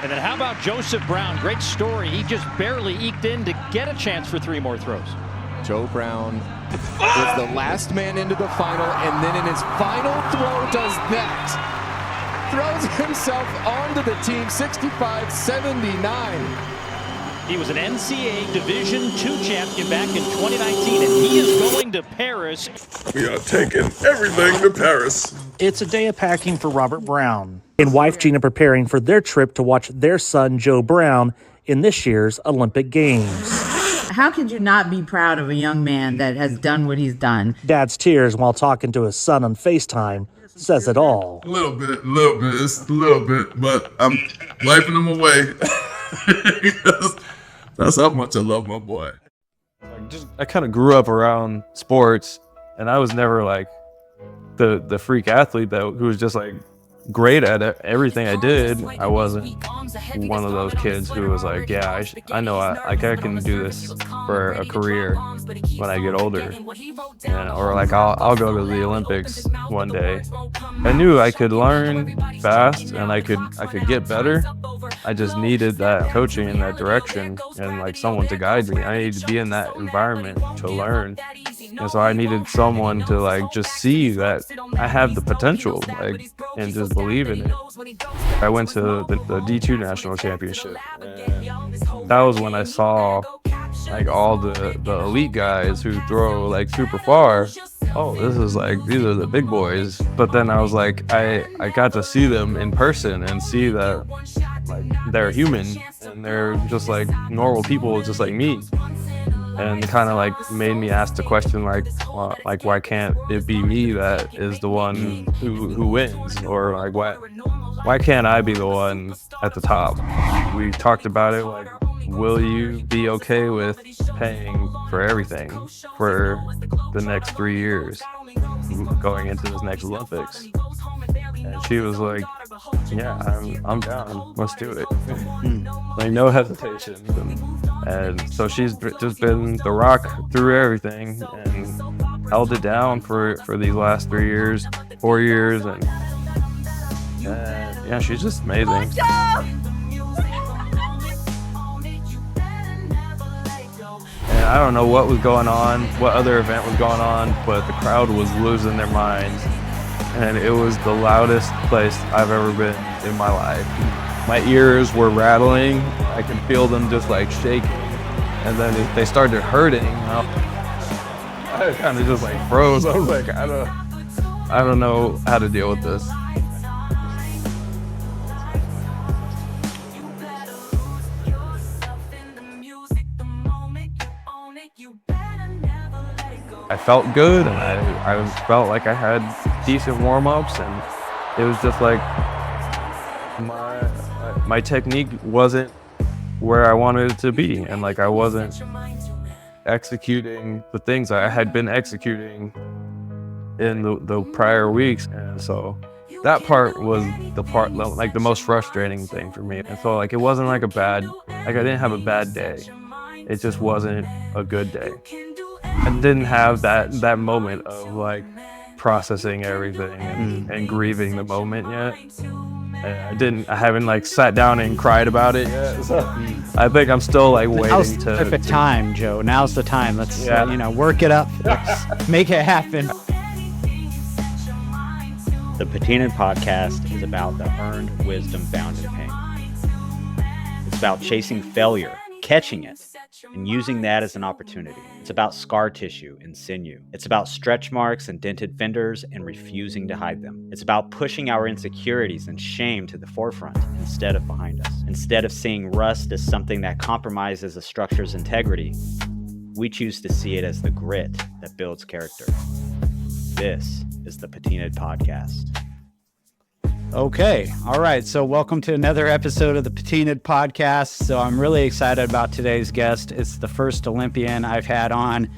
And then how about Joseph Brown? Great story. He just barely eked in to get a chance for 3 more throws. Joe Brown was the last man into the final, and then in his final throw does that. Throws himself onto the team, 65-79. He was an NCAA Division II champion back in 2019, and he is going to Paris. We are taking everything to Paris. It's a day of packing for Robert Brown and wife Gina preparing for their trip to watch their son Joe Brown in this year's Olympic Games. How could you not be proud of a young man that has done what he's done? Dad's tears while talking to his son on FaceTime says it all. A little bit, it's a little bit, but I'm wiping them away. That's how much I love my boy. I kind of grew up around sports, and I was never like the freak athlete who was just like great at everything I did. I wasn't one of those kids who was like, yeah, I know I can do this for a career when I get older, or like I'll go to the Olympics one day. I knew I could learn fast and I could get better. I just needed that coaching in that direction and like someone to guide me. I needed to be in that environment to learn. And so I needed someone to like just see that I have the potential, like, and just believe in it. I went to the D2 national championship, and that was when I saw like all the elite guys who throw like super far. Oh, this is like, these are the big boys. But then I was like, I got to see them in person and see that like they're human and they're just like normal people just like me. And kind of like made me ask the question like why can't it be me that is the one who wins, or like why can't I be the one at the top? We talked about it, like, will you be okay with paying for everything for the next 3 years going into this next Olympics? And she was like, yeah, I'm down. Let's do it. Like, no hesitation. And so she's just been the rock through everything and held it down for these last 3 years, 4 years. And yeah, she's just amazing. And I don't know what was going on, what other event was going on, but the crowd was losing their minds. And it was the loudest place I've ever been in my life. My ears were rattling. I could feel them just like shaking. And then they started hurting. I kind of just like froze. I was like, I don't know how to deal with this. I felt good, and I felt like I had decent warm-ups, and it was just like my technique wasn't where I wanted it to be, and like I wasn't executing the things I had been executing in the prior weeks. And so that part was the part, like, the most frustrating thing for me. And so like it wasn't like I didn't have a bad day, it just wasn't a good day. I didn't have that moment of like processing everything and grieving the moment yet. I haven't like sat down and cried about it yet. So I think I'm still like waiting. Now's the perfect time, Joe. Now's the time. Let's work it up. Let's make it happen. The Patina'd Podcast is about the earned wisdom found in pain. It's about chasing failure, catching it, and using that as an opportunity. It's about scar tissue and sinew. It's about stretch marks and dented fenders and refusing to hide them. It's about pushing our insecurities and shame to the forefront instead of behind us. Instead of seeing rust as something that compromises a structure's integrity, we choose to see it as the grit that builds character. This is the Patina'd Podcast. Okay. All right. So welcome to another episode of the Patina'd Podcast. So I'm really excited about today's guest. It's the first Olympian I've had on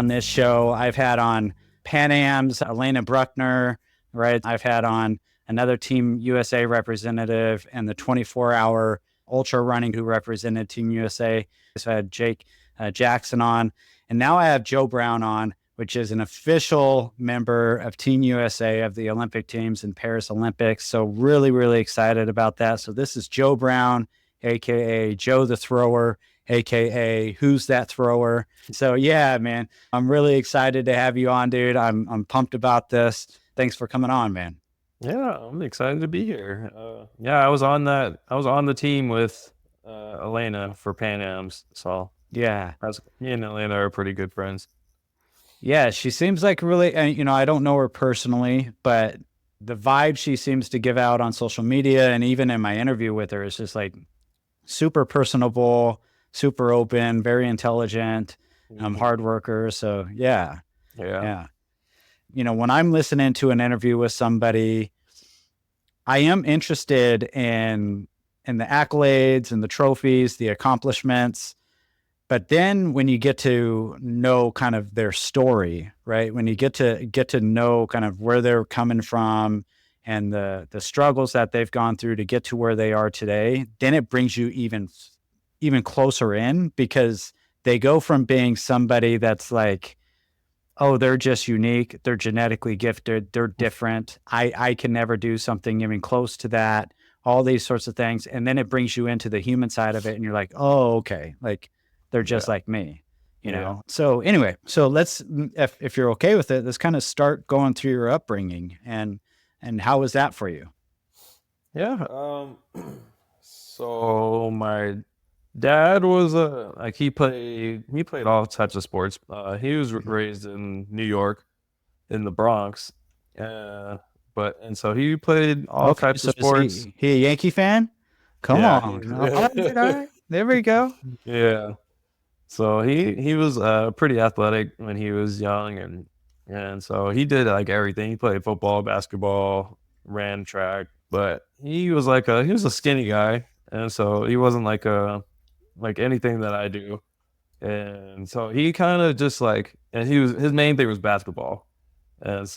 this show. I've had on Pan Am's Elena Bruckner, right? I've had on another Team USA representative and the 24-hour ultra running who represented Team USA. So I had Jake Jackson on, and now I have Joe Brown on, which is an official member of Team USA of the Olympic teams in Paris Olympics. So really, really excited about that. So this is Joe Brown, aka Joe the Thrower, aka Who's That Thrower. So yeah, man, I'm really excited to have you on, dude. I'm pumped about this. Thanks for coming on, man. Yeah, I'm excited to be here. Yeah, I was on the team with Elena for Pan Am's. So Yeah. me and Elena are pretty good friends. Yeah, she seems like really, I don't know her personally, but the vibe she seems to give out on social media and even in my interview with her is just like super personable, super open, very intelligent, hard worker. So yeah. When I'm listening to an interview with somebody, I am interested in the accolades and the trophies, the accomplishments. But then when you get to know kind of their story, right? When you get to know kind of where they're coming from and the struggles that they've gone through to get to where they are today, then it brings you even closer in, because they go from being somebody that's like, oh, they're just unique, they're genetically gifted, they're different, I can never do something even close to that, all these sorts of things. And then it brings you into the human side of it and you're like, oh, okay, like they're just like me, you know? So anyway, so let's, if you're okay with it, let's kind of start going through your upbringing and how was that for you? Yeah. So my dad was he played all types of sports. He was raised in New York, in the Bronx, and so he played all types of sports. Is he a Yankee fan? Come on. All right. There we go. Yeah. So he was pretty athletic when he was young, and so he did like everything. He played football, basketball, ran track, but he was a skinny guy, and so he wasn't like anything that I do. And so he kind of just his main thing was basketball. And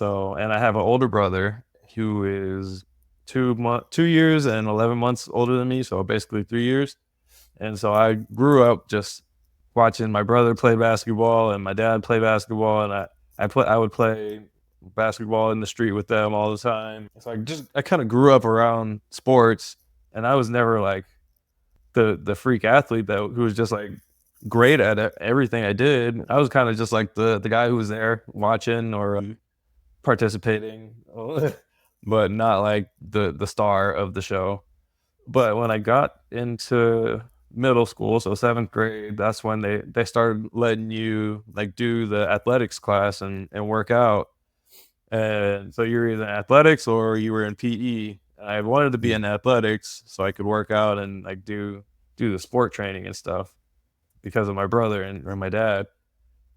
I have an older brother who is 2 years and 11 months older than me, so basically 3 years. And so I grew up just watching my brother play basketball and my dad play basketball, and I would play basketball in the street with them all the time. So I kind of grew up around sports, and I was never like the freak athlete who was just like great at everything I did. I was kind of just like the guy who was there watching or participating, but not like the star of the show. But when I got into middle school, so 7th grade, that's when they started letting you like do the athletics class and work out. And so you're either in athletics or you were in PE. I wanted to be in athletics so I could work out and like do the sport training and stuff because of my brother or my dad.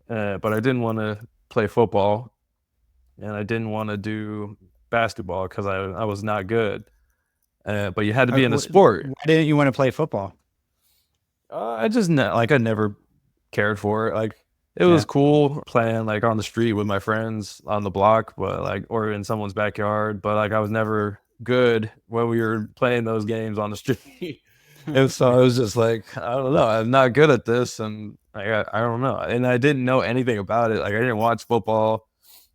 But I didn't want to play football, and I didn't want to do basketball because I was not good. But you had to be in a sport. Why didn't you want to play football? I never cared for it. Like it was cool playing like on the street with my friends on the block, but or in someone's backyard. But like I was never good when we were playing those games on the street. And so I was just like, I don't know, I'm not good at this, and I don't know. And I didn't know anything about it. Like I didn't watch football.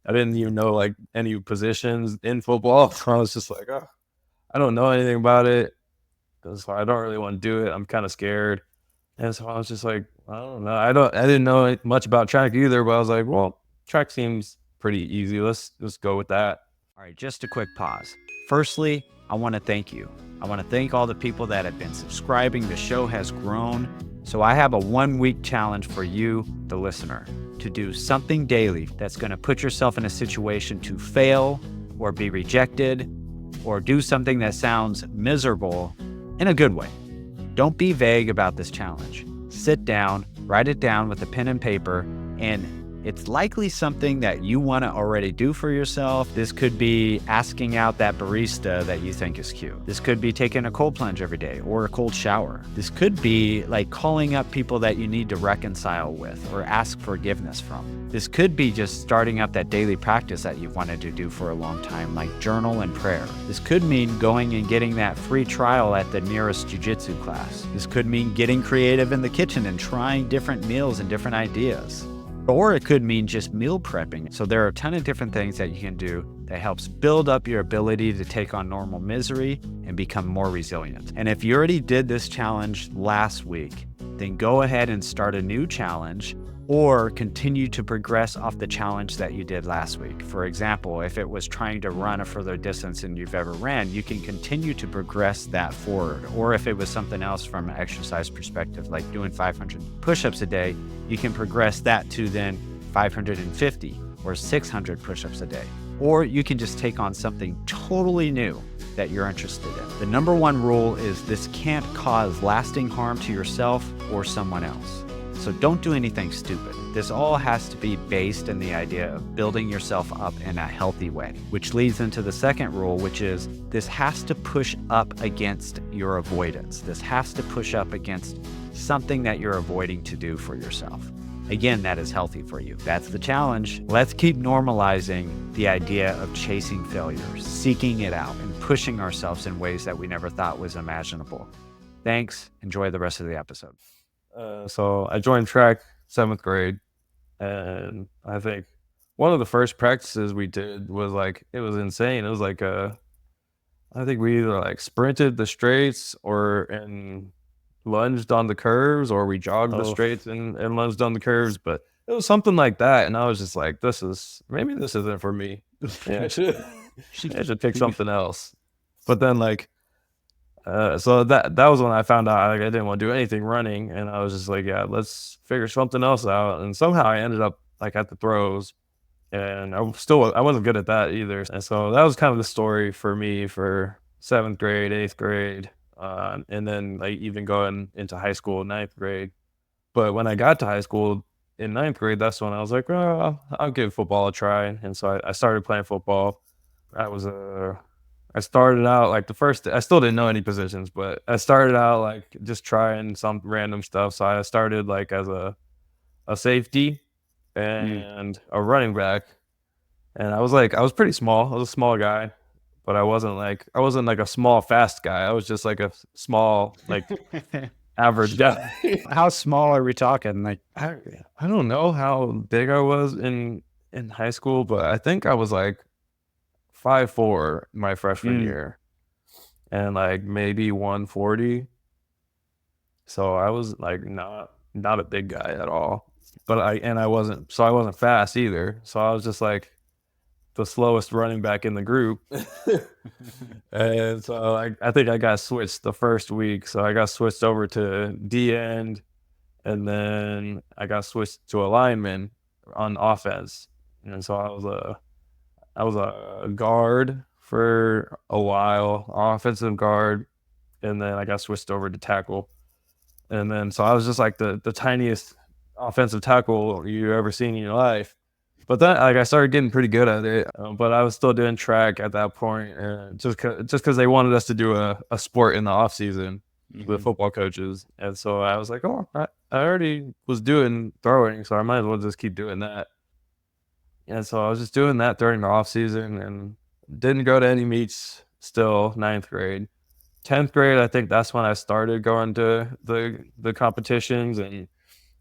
I didn't even know like any positions in football. So I was just like, oh, I don't know anything about it. So I don't really want to do it. I'm kind of scared. And so I was just like, I don't know. I didn't know much about track either, but I was like, well, track seems pretty easy. Let's just go with that. All right, just a quick pause. Firstly, I want to thank you. I want to thank all the people that have been subscribing. The show has grown. So I have a 1-week challenge for you, the listener, to do something daily that's going to put yourself in a situation to fail or be rejected or do something that sounds miserable in a good way. Don't be vague about this challenge. Sit down, write it down with a pen and paper, and it's likely something that you want to already do for yourself. This could be asking out that barista that you think is cute. This could be taking a cold plunge every day or a cold shower. This could be like calling up people that you need to reconcile with or ask forgiveness from. This could be just starting up that daily practice that you've wanted to do for a long time, like journal and prayer. This could mean going and getting that free trial at the nearest jiu-jitsu class. This could mean getting creative in the kitchen and trying different meals and different ideas. Or it could mean just meal prepping. So there are a ton of different things that you can do that helps build up your ability to take on normal misery and become more resilient. And if you already did this challenge last week, then go ahead and start a new challenge or continue to progress off the challenge that you did last week. For example, if it was trying to run a further distance than you've ever ran, you can continue to progress that forward. Or if it was something else from an exercise perspective, like doing 500 push-ups a day, you can progress that to then 550 or 600 push-ups a day. Or you can just take on something totally new that you're interested in. The number one rule is this can't cause lasting harm to yourself or someone else. So don't do anything stupid. This all has to be based in the idea of building yourself up in a healthy way, which leads into the second rule, which is this has to push up against your avoidance. This has to push up against something that you're avoiding to do for yourself. Again, that is healthy for you. That's the challenge. Let's keep normalizing the idea of chasing failure, seeking it out, and pushing ourselves in ways that we never thought was imaginable. Thanks. Enjoy the rest of the episode. So I joined track 7th grade, and I think one of the first practices we did was like, it was insane. It was like I think we either like sprinted the straights and lunged on the curves, or we jogged the straights and lunged on the curves, but it was something like that. And I was just like, maybe this isn't for me. Yeah, I should pick something else. But then like, so that was when I found out like, I didn't want to do anything running, and I was just like, yeah, let's figure something else out. And somehow I ended up like at the throws, and I wasn't good at that either. And so that was kind of the story for me for 7th grade, 8th grade, and then like even going into high school, 9th grade. But when I got to high school in 9th grade, that's when I was like, oh, I'll give football a try. And so I started playing football. I started out like I still didn't know any positions, but I started out like just trying some random stuff. So I started like as a safety and a running back. And I was pretty small. I was a small guy, but I wasn't like a small, fast guy. I was just like a small, like average guy. How small are we talking? Like, I don't know how big I was in high school, but I think I was like 5'4" my freshman year, and like maybe 140. So I was like not a big guy at all, but I wasn't fast either. So I was just like the slowest running back in the group. And so I think I got switched the first week. So I got switched over to D end, and then I got switched to a lineman on offense. And so I was a guard for a while, offensive guard, and then I got switched over to tackle. And then so I was just like the tiniest offensive tackle you ever seen in your life. But then like I started getting pretty good at it. But I was still doing track at that point, just because they wanted us to do a sport in the off season with football coaches. And so I was like, oh, I already was doing throwing, so I might as well just keep doing that. And so I was just doing that during the off season and didn't go to any meets still 9th grade. 10th grade, I think that's when I started going to the competitions, and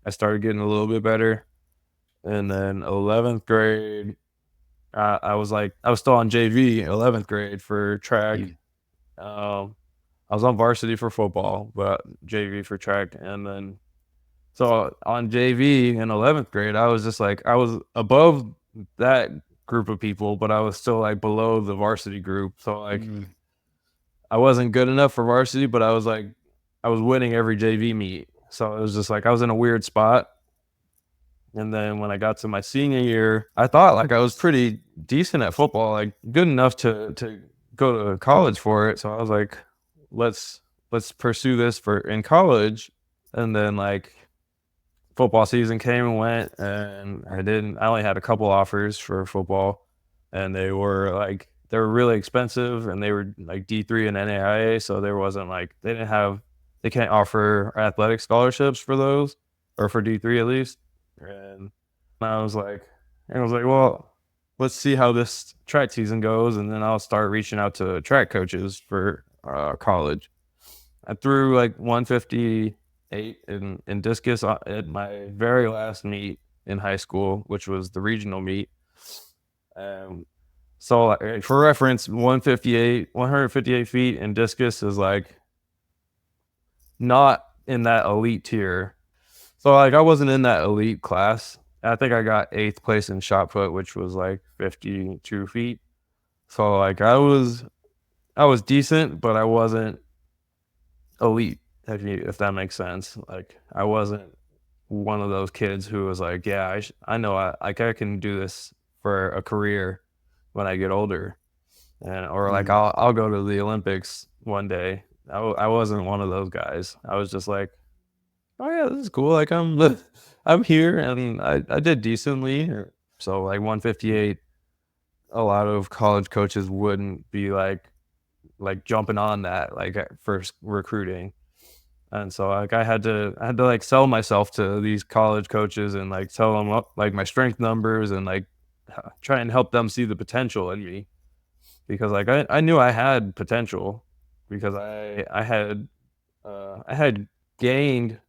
I started getting a little bit better. And then 11th grade, I was still on JV 11th grade for track. I was on varsity for football, but JV for track. And then so on JV in 11th grade, I was just like, I was above that group of people, but I was still like below the varsity group. So like I wasn't good enough for varsity, but I was winning every JV meet. So it was just like I was in a weird spot. And then when I got to my senior year, I thought like I was pretty decent at football, like good enough to go to college for it. So I was like, let's pursue this in college. And then like football season came and went, and I only had a couple offers for football, and they were really expensive, and they were like D3 and NAIA. So there wasn't like, they can't offer athletic scholarships for those, or for D3 at least. And I was like, well, let's see how this track season goes, and then I'll start reaching out to track coaches for college. I threw like 158 in discus at my very last meet in high school, which was the regional meet. So for reference, 158 feet in discus is like not in that elite tier. So like I wasn't in that elite class. I think I got 8th place in shot put, which was like 52 feet. So like I was decent, but I wasn't elite, if that makes sense. Like I wasn't one of those kids who was like, yeah, I know I can do this for a career when I get older, or like I'll go to the Olympics one day. I wasn't one of those guys. I was just like, oh yeah, this is cool. Like I'm here, and I did decently. So like 158, a lot of college coaches wouldn't be like jumping on that like at first recruiting. And so like I had to like sell myself to these college coaches and like tell them like my strength numbers and like try and help them see the potential in me, because like I knew I had potential, because I had gained,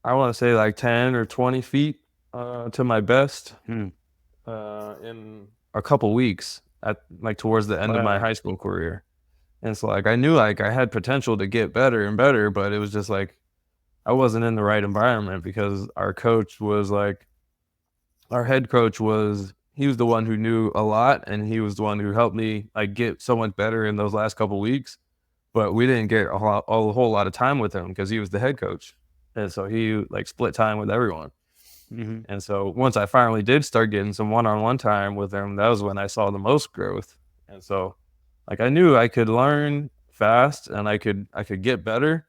I want to say like 10 or 20 feet to my best in a couple weeks at like towards the end of my high school career. And so like I knew like I had potential to get better and better, but it was just like I wasn't in the right environment, because our coach was like, our head coach was, he was the one who knew a lot, and he was the one who helped me like get so much better in those last couple weeks. But we didn't get a whole lot of time with him because he was the head coach. And so he like split time with everyone. And so once I finally did start getting some one-on-one time with him, that was when I saw the most growth. And so like I knew I could learn fast and I could get better.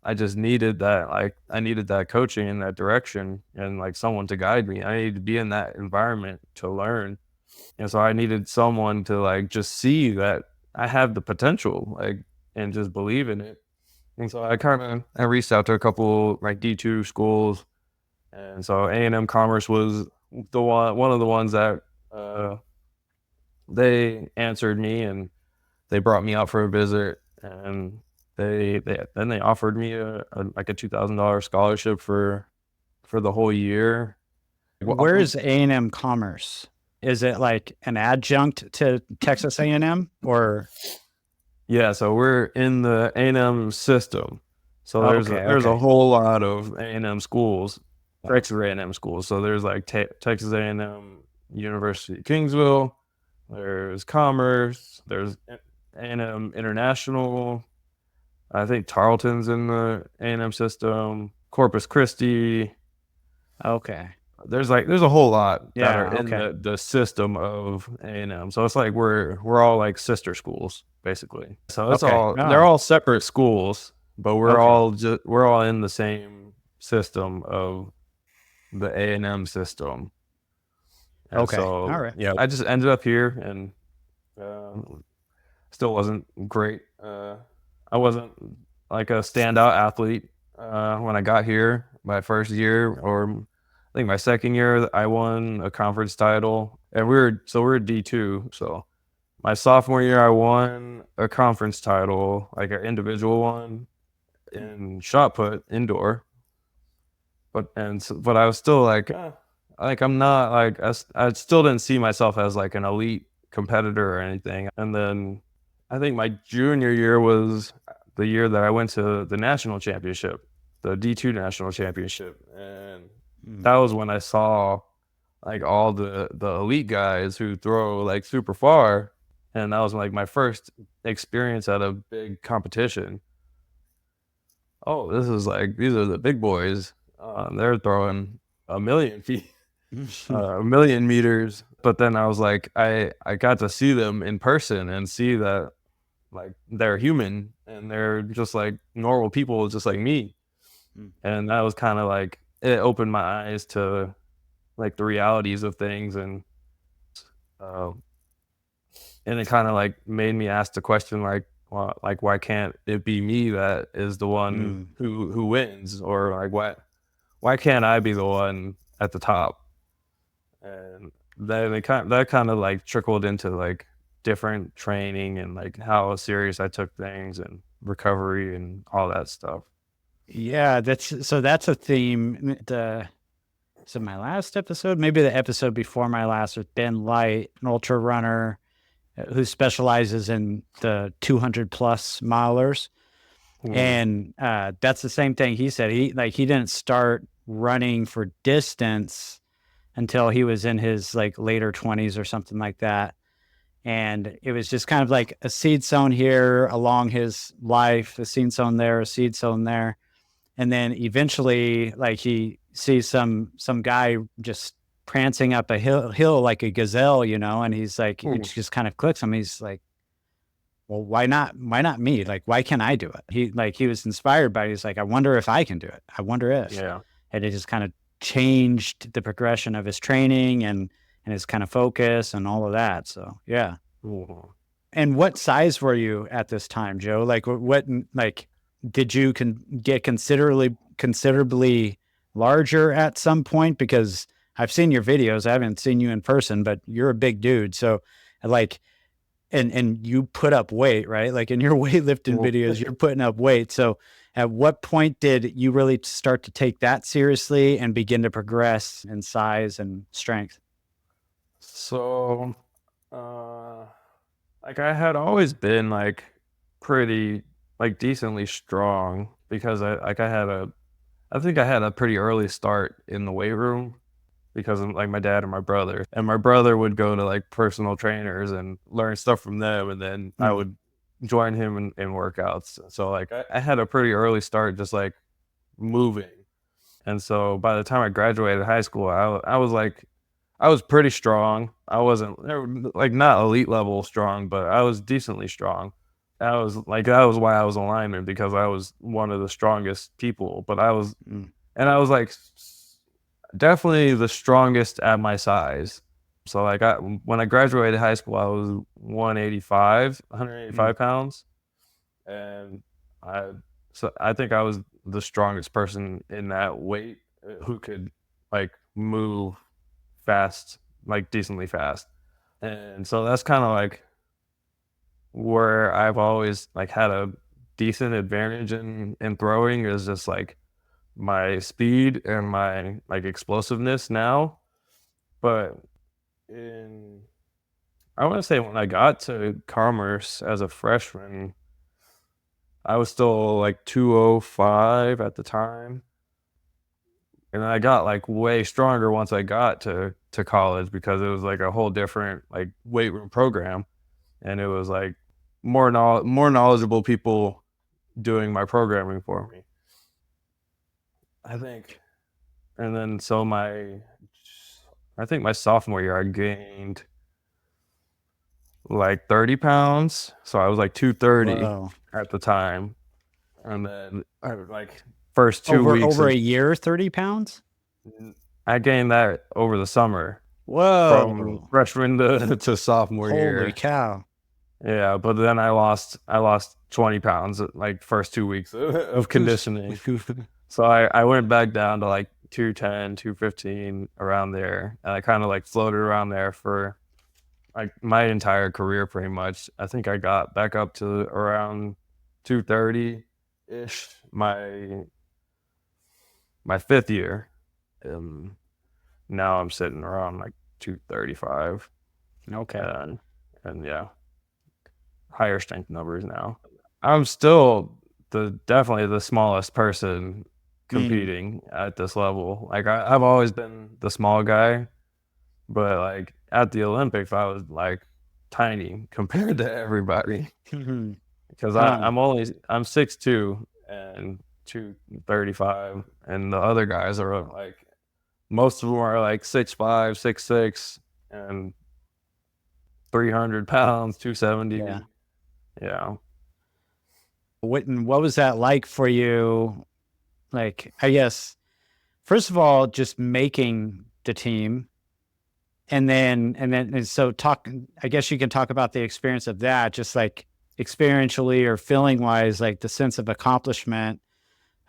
I just needed that, like I needed that coaching in that direction and like someone to guide me. I needed to be in that environment to learn. And so I needed someone to like just see that I have the potential, like, and just believe in it. And so I reached out to a couple like D2 schools. And so A&M Commerce was one of the ones that they answered me, and they brought me out for a visit, and they offered me a $2,000 scholarship for the whole year. Where is A&M Commerce? Is it like an adjunct to Texas A&M or? Yeah, so we're in the A&M system. So there's a whole lot of A&M schools, Texas A&M schools. So there's like Texas A&M University of Kingsville, there's Commerce, there's A&M International. I think Tarleton's in the A&M system, Corpus Christi. Okay. There's a whole lot that are in the system of A&M. So it's like we're all like sister schools basically. So it's they're all separate schools, but we're all in the same system of the A&M system. And so, all right. Yeah, I just ended up here and still wasn't great. I wasn't like a standout athlete when I got here. My first year, or I think my second year, I won a conference title, and we're D2. So my sophomore year, I won a conference title, like an individual one in shot put indoor. But I was still like I'm not like I still didn't see myself as like an elite competitor or anything. And then I think my junior year was the year that I went to the national championship, the D2 national championship, and that was when I saw like all the elite guys who throw like super far, and that was like my first experience at a big competition. Oh, this is like, these are the big boys. They're throwing 1,000,000 feet, 1,000,000 meters. But then I was like, I got to see them in person and see that like they're human and they're just like normal people, just like me. And that was kind of like, it opened my eyes to like the realities of things, and it kind of like made me ask the question like, well, like why can't it be me that is the one who wins, or like why can't I be the one at the top? And then that kind of like trickled into like different training and like how serious I took things and recovery and all that stuff. Yeah, that's a theme. is it my last episode? Maybe the episode before my last with Ben Light, an ultra runner who specializes in the 200 plus milers. And that's the same thing he said. He didn't start running for distance until he was in his like later 20s or something like that. And it was just kind of like a seed sown here along his life, a seed sown there, a seed sown there. And then eventually, like, he sees some guy just prancing up a hill like a gazelle, you know, and he's like, it just kind of clicks him. He's like, well, why not me? Like, why can't I do it? He was inspired by it. He's like, I wonder if I can do it. I wonder if. Yeah. And it just kind of changed the progression of his training and his kind of focus and all of that. So, yeah. And what size were you at this time, Joe? Like, what like, did you get considerably larger at some point? Because I've seen your videos. I haven't seen you in person, but you're a big dude. So, like, and you put up weight, right? Like in your weightlifting videos, you're putting up weight. So at what point did you really start to take that seriously and begin to progress in size and strength? So, like, I had always been like pretty, like, decently strong because I think I had a pretty early start in the weight room because of like my dad and my brother would go to like personal trainers and learn stuff from them. And then I would join him in workouts. So like I had a pretty early start, just like moving. And so by the time I graduated high school, I was pretty strong. I wasn't like not elite level strong, but I was decently strong. That was why I was a lineman, because I was one of the strongest people, but I was like definitely the strongest at my size. So like when I graduated high school, I was 185 pounds. And I think I was the strongest person in that weight who could like move fast, like decently fast. And so that's kind of like where I've always like had a decent advantage in throwing, is just like my speed and my like explosiveness now. But I want to say when I got to Commerce as a freshman, I was still like 205 at the time. And I got like way stronger once I got to college, because it was like a whole different like weight room program. And it was like more knowledgeable people doing my programming for me, I think. And then so I think my sophomore year I gained like 30 pounds. So I was like 230 at the time. And then I was like first 2 weeks. Over a year, 30 pounds? I gained that over the summer. Whoa. From freshman to sophomore year. Holy cow. Yeah, but then I lost 20 pounds like first 2 weeks of conditioning. So I went back down to like 210, 215, around there. And I kind of like floated around there for like my entire career pretty much. I think I got back up to around 230-ish my fifth year. Now I'm sitting around like 235. Okay. And yeah, higher strength numbers now. I'm still definitely the smallest person competing at this level. Like I've always been the small guy, but like at the Olympics I was like tiny compared to everybody. Because I'm 6'2" and 235, and the other guys are like, most of them are like 6'5", 6'6", and 300 pounds, 270. Yeah. What was that like for you? Like, I guess, first of all, just making the team, and so I guess you can talk about the experience of that, just like experientially or feeling wise, like the sense of accomplishment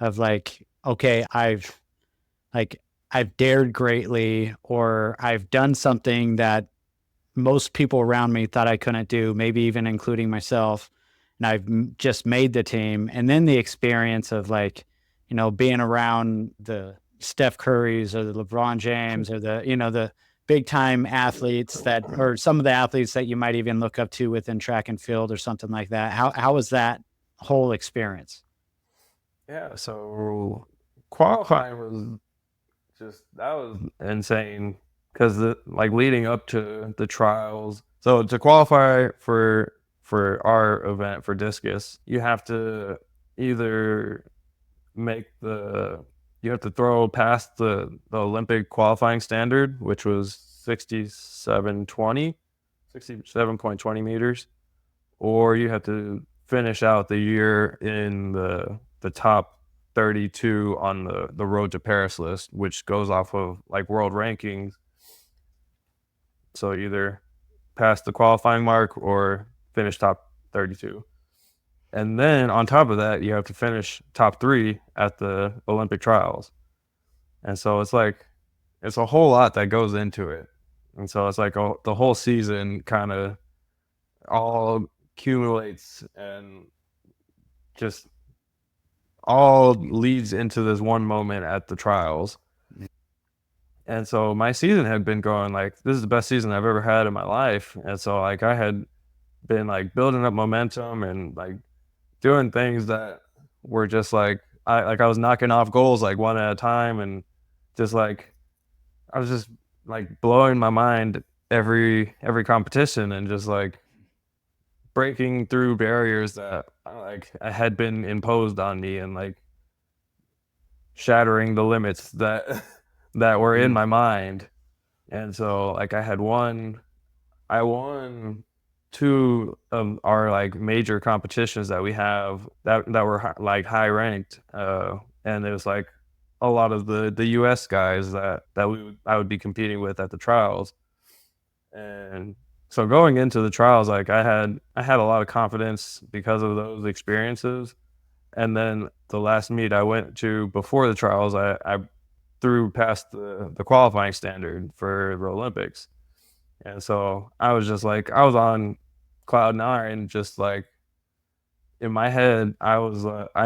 of like, okay, I've dared greatly, or I've done something that most people around me thought I couldn't do, maybe even including myself. And I've just made the team. And then the experience of like, you know, being around the Steph Curry's or the LeBron James or the big time athletes or some of the athletes that you might even look up to within track and field or something like that. How was that whole experience? Yeah, so qualifying that was insane because leading up to the trials. So to qualify for our event for discus, you have to either you have to throw past the Olympic qualifying standard, which was 67.20 meters, or you have to finish out the year in the top 32 on the Road to Paris list, which goes off of like world rankings. So either pass the qualifying mark or finish top 32. And then on top of that, you have to finish top 3 at the Olympic trials. And so it's a whole lot that goes into it. And so it's like the whole season kind of all accumulates and just all leads into this one moment at the trials. And so my season had been going like, this is the best season I've ever had in my life. And so like I had been like building up momentum and like doing things that were just like I was knocking off goals like one at a time, and just like I was just like blowing my mind every competition and just like breaking through barriers that I had been imposed on me, and like shattering the limits that were in my mind. And so like I won 2 of our like major competitions that we have that were like high ranked, and it was like a lot of the US guys that I would be competing with at the trials. And so going into the trials, like I had a lot of confidence because of those experiences. And then the last meet I went to before the trials, I threw past the qualifying standard for the Olympics. And so I was just like, I was on cloud 9, just like in my head, I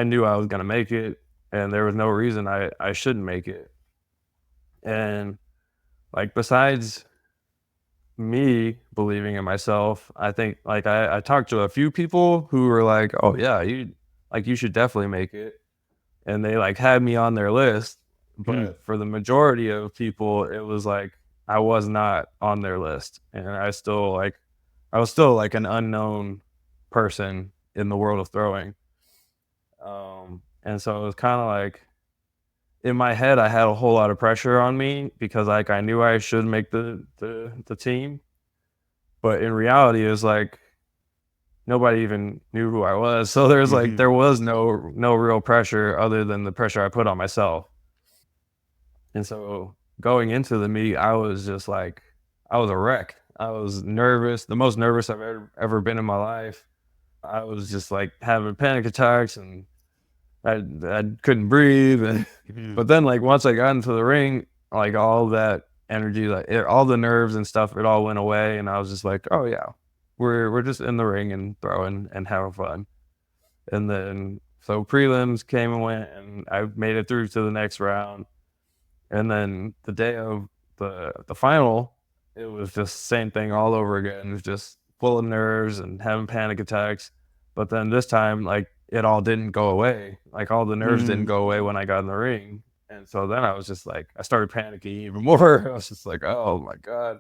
knew I was going to make it, and there was no reason I shouldn't make it. And like, besides me believing in myself, I think like I talked to a few people who were like, oh yeah, you should definitely make it. And they like had me on their list. But for the majority of people, it was like I was not on their list, and I was still like an unknown person in the world of throwing. And so it was kind of like in my head, I had a whole lot of pressure on me because like I knew I should make the team, but in reality, it was like nobody even knew who I was. So there's like there was no real pressure other than the pressure I put on myself. And so going into the meet, I was just like, I was a wreck. I was nervous, the most nervous I've ever been in my life. I was just like having panic attacks, and I couldn't breathe. And but then like once I got into the ring, like all that energy, all the nerves and stuff, it all went away. And I was just like, oh yeah, we're just in the ring and throwing and having fun. And then so prelims came and went, and I made it through to the next round. And then the day of the final, it was just the same thing all over again. It was just full of nerves and having panic attacks. But then this time, like, it all didn't go away. Like, all the nerves didn't go away when I got in the ring. And so then I was just like, I started panicking even more. I was just like, oh my God.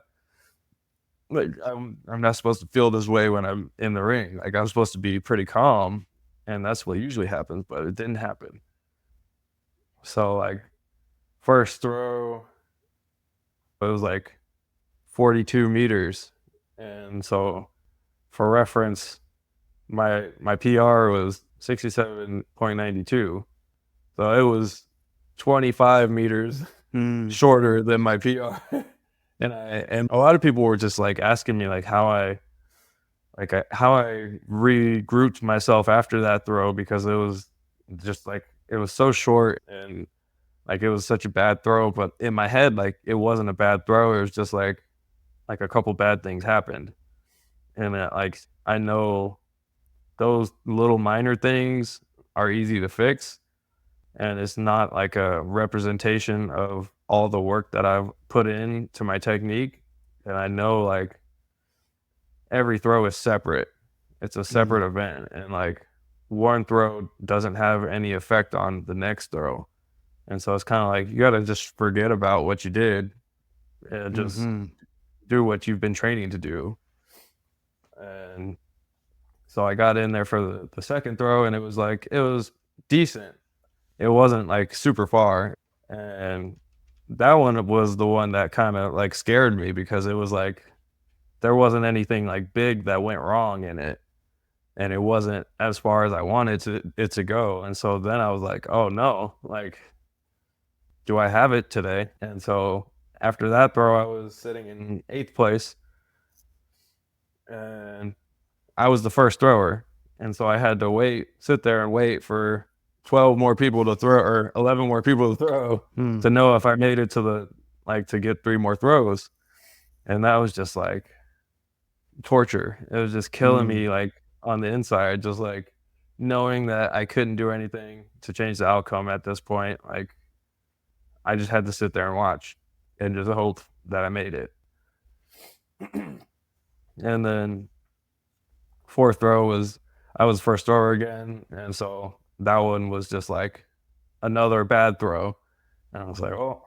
Like, I'm not supposed to feel this way when I'm in the ring. Like, I'm supposed to be pretty calm, and that's what usually happens, but it didn't happen. So like, first throw, it was like 42 meters. And so for reference, my PR was 67.92. So it was 25 meters shorter than my PR. And a lot of people were just like asking me like how I regrouped myself after that throw, because it was just like, it was so short and like it was such a bad throw. But in my head, like, it wasn't a bad throw. It was just like a couple bad things happened. And like, I know those little minor things are easy to fix. and it's not like a representation of all the work that I've put into my technique. And I know like every throw is separate. It's a separate event, and like one throw doesn't have any effect on the next throw. And so it's kind of like you got to just forget about what you did and just do what you've been training to do. And so I got in there for the second throw, and it was decent. It wasn't like super far. And that one was the one that kind of like scared me, because it was like there wasn't anything like big that went wrong in it, and it wasn't as far as I wanted it to go. And so then I was like, oh no, like, do I have it today? And so after that throw, I was sitting in 8th place, and I was the first thrower. And so I had to sit there and wait for 12 more people to throw, or 11 more people to throw, to know if I made it to to get 3 more throws. And that was just like torture. It was just killing me like on the inside, just like knowing that I couldn't do anything to change the outcome at this point. Like I just had to sit there and watch and just hope that I made it. And then 4th throw I was first thrower again, and so that one was just like another bad throw. And I was like, oh,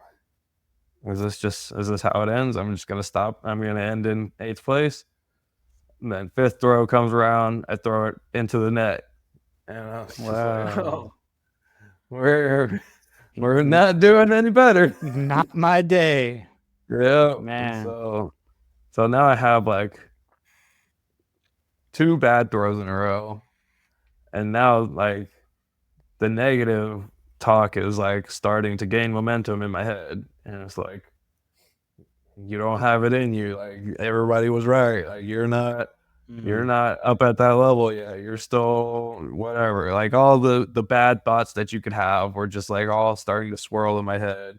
is this how it ends? I'm just gonna stop. I'm gonna end in 8th place. And then 5th throw comes around, I throw it into the net. And I was just like, oh, we're not doing any better. Not my day. Yeah, man. So now I have like 2 bad throws in a row, and now like the negative talk is like starting to gain momentum in my head, and it's like, you don't have it in you. Like everybody was right. Like you're not up at that level yet. You're still whatever. Like all the bad thoughts that you could have were just like all starting to swirl in my head.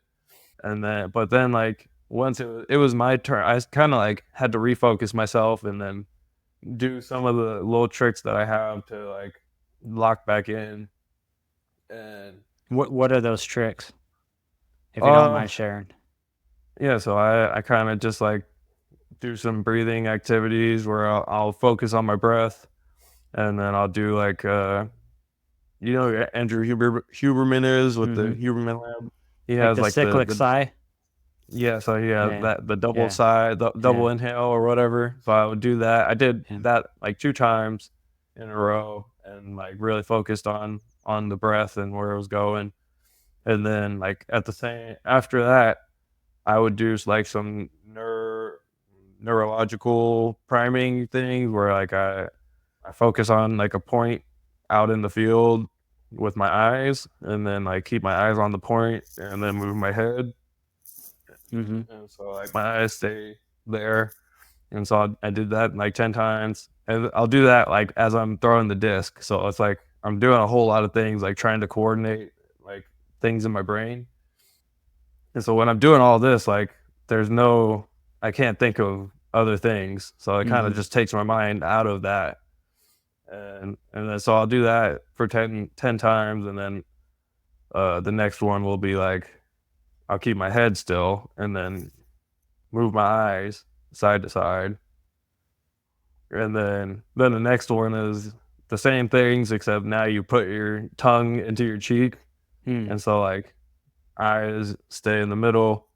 And then like once it was my turn, I kind of like had to refocus myself and then do some of the little tricks that I have to like lock back in. And what are those tricks, if you don't mind sharing? Yeah, so I kind of just like do some breathing activities where I'll focus on my breath, and then I'll do like you know who Andrew Huberman is with the Huberman Lab. He has the like cyclic sigh. Yeah, so he has that the double sigh, the double inhale or whatever. So I would do that. I did that like 2 times in a row, and like really focused on the breath and where it was going. And then like after that, I would do like some neurological priming things where like I focus on like a point out in the field with my eyes, and then like keep my eyes on the point and then move my head. And so like my eyes stay there. And so I did that like 10 times, and I'll do that like as I'm throwing the disc. So it's like I'm doing a whole lot of things, like trying to coordinate like things in my brain. And so when I'm doing all this, like I can't think of other things. So it kind of just takes my mind out of that. And then so I'll do that for 10 times. And then the next one will be like, I'll keep my head still and then move my eyes side to side. And then the next one is the same things, except now you put your tongue into your cheek. And so like eyes stay in the middle,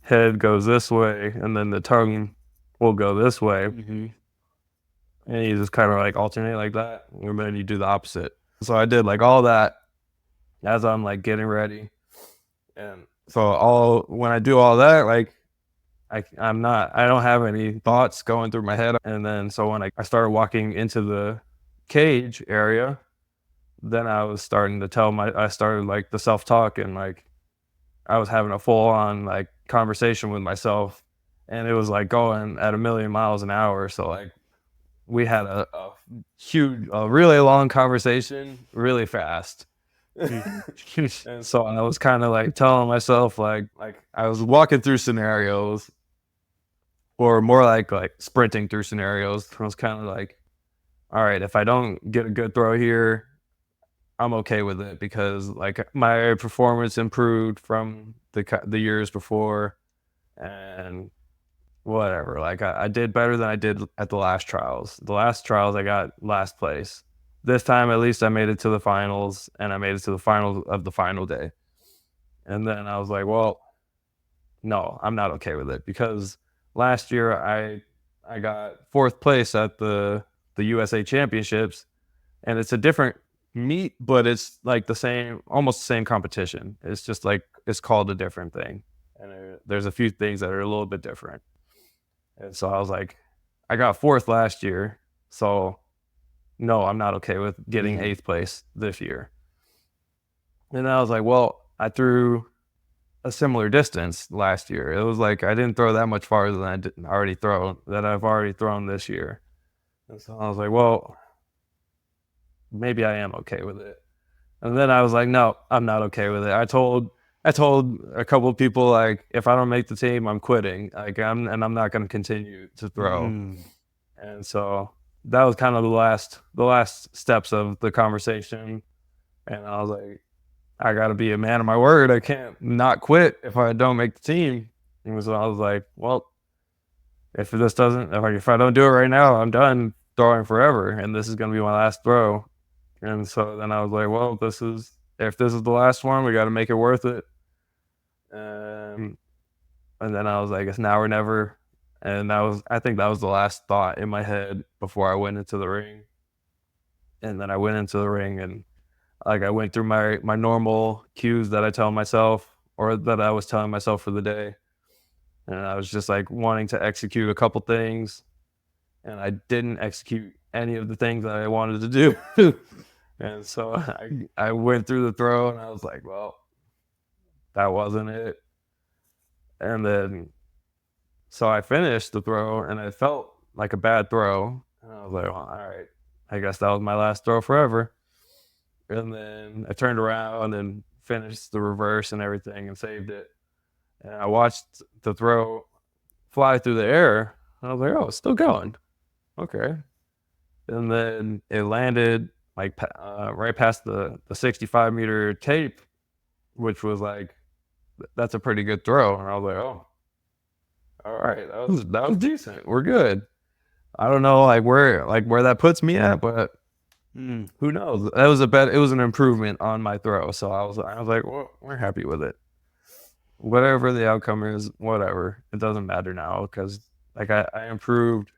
head goes this way, and then the tongue will go this way. And you just kind of like alternate like that, and then you do the opposite. So I did like all that as I'm like getting ready. And so when I do all that, like I don't have any thoughts going through my head. And then so when I started walking into the cage area, then I was starting to I started like the self-talk, and like I was having a full-on like conversation with myself, and it was like going at 1,000,000 miles an hour. So like we had a really long conversation really fast. And so I was kind of like telling myself like I was walking through scenarios, or more like sprinting through scenarios. I was kind of like, all right, if I don't get a good throw here, I'm okay with it because like my performance improved from the years before, and whatever. Like I did better than I did at the last trials. The last trials I got last place. This time at least I made it to the finals, and I made it to the final of the final day. And then I was like, well, no, I'm not okay with it because last year I got fourth place at the USA Championships, and it's a different meet, but it's like the same, almost the same competition. It's just like it's called a different thing, and there's a few things that are a little bit different. And so I was like, I got fourth last year, so no, I'm not okay with getting eighth place this year. And I was like, well, I threw a similar distance last year. It was like I didn't throw that much farther than I've already thrown this year. And so I was like, well, maybe I am okay with it. And then I was like, no, I'm not okay with it. I told a couple of people, like, if I don't make the team, I'm quitting. Like I'm not going to continue to throw. And so that was kind of the last steps of the conversation. And I was like, I got to be a man of my word. I can't not quit if I don't make the team. And so I was like, well, if I don't do it right now, I'm done throwing forever, and this is going to be my last throw. And so then I was like, well, if this is the last one, we got to make it worth it. And then I was like, it's now or never. And I think that was the last thought in my head before I went into the ring. And then I went into the ring, and like I went through my normal cues that I tell myself, or that I was telling myself for the day. And I was just like wanting to execute a couple things, and I didn't execute any of the things that I wanted to do. And so I went through the throw, and I was like, well, that wasn't it. And then so I finished the throw, and it felt like a bad throw. And I was like, well, all right, I guess that was my last throw forever. And then I turned around and finished the reverse and everything and saved it. And I watched the throw fly through the air. And I was like, oh, it's still going. Okay. And then it landed like right past the 65-meter tape, which was like, that's a pretty good throw. And I was like, oh, all right, that was decent. We're good. I don't know like where that puts me at, but who knows? It was an improvement on my throw. So I was like, well, we're happy with it. Whatever the outcome is, whatever. It doesn't matter now because like I improved,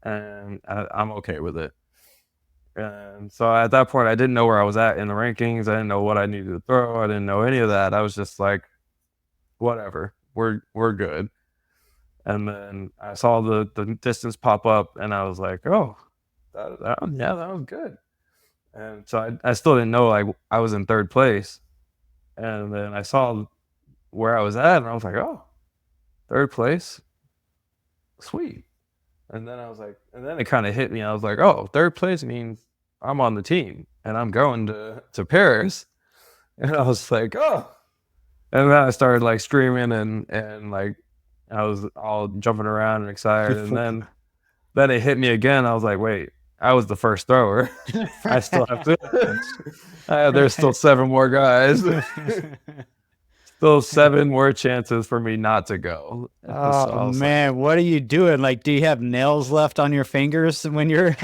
and I'm okay with it. And so at that point, I didn't know where I was at in the rankings. I didn't know what I needed to throw. I didn't know any of that. I was just like, whatever, we're good. And then I saw the distance pop up, and I was like, oh, that was good. And so I still didn't know like I was in third place. And then I saw where I was at, and I was like, oh, third place, sweet. And then it kind of hit me. I was like, oh, third place means I'm on the team, and I'm going to Paris. And I was like, oh. And then I started like screaming and like I was all jumping around and excited. And then it hit me again. I was like, wait, I was the first thrower. I still have to. There's still 7 more guys. Still 7 more chances for me not to go. Oh man, what are you doing? Like, do you have nails left on your fingers when you're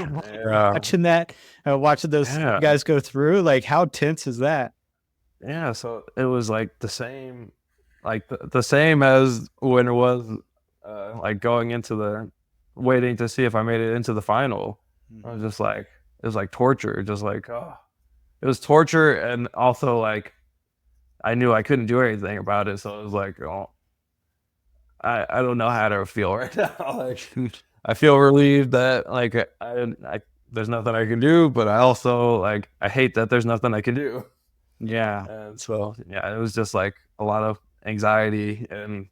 watching that? Watching those guys go through? Like, how tense is that? Yeah, so it was like the same, like the same as when it was like going into waiting to see if I made it into the final. I was just like, it was like torture, just like, oh, it was torture. And also like, I knew I couldn't do anything about it. So it was like, oh, I don't know how to feel right now. Like, I feel relieved that like there's nothing I can do, but I also like, I hate that there's nothing I can do. Yeah. And so, yeah, it was just like a lot of anxiety and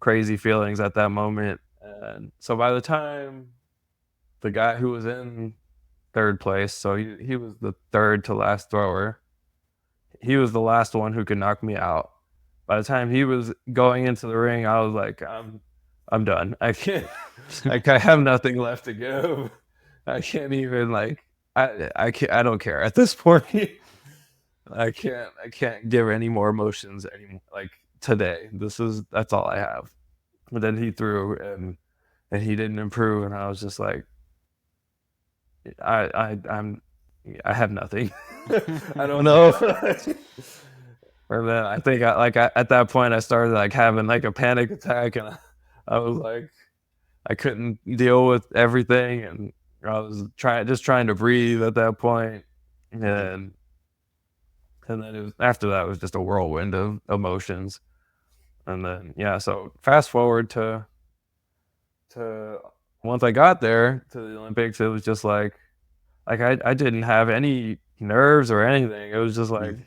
crazy feelings at that moment. And so by the time the guy who was in third place, so he was the third to last thrower, he was the last one who could knock me out. By the time he was going into the ring, I was like, I'm done. I can't, like, I have nothing left to give. I can't even like, I don't care at this point. I can't give any more emotions anymore. Like today, that's all I have. But then he threw and he didn't improve, and I was just like, I have nothing. I don't know. Or then I think at that point I started like having like a panic attack, and I was like, I couldn't deal with everything, and I was trying to breathe at that point, and then after that it was just a whirlwind of emotions, and then so fast forward to once I got there to the Olympics, it was just like I didn't have any nerves or anything. It was just like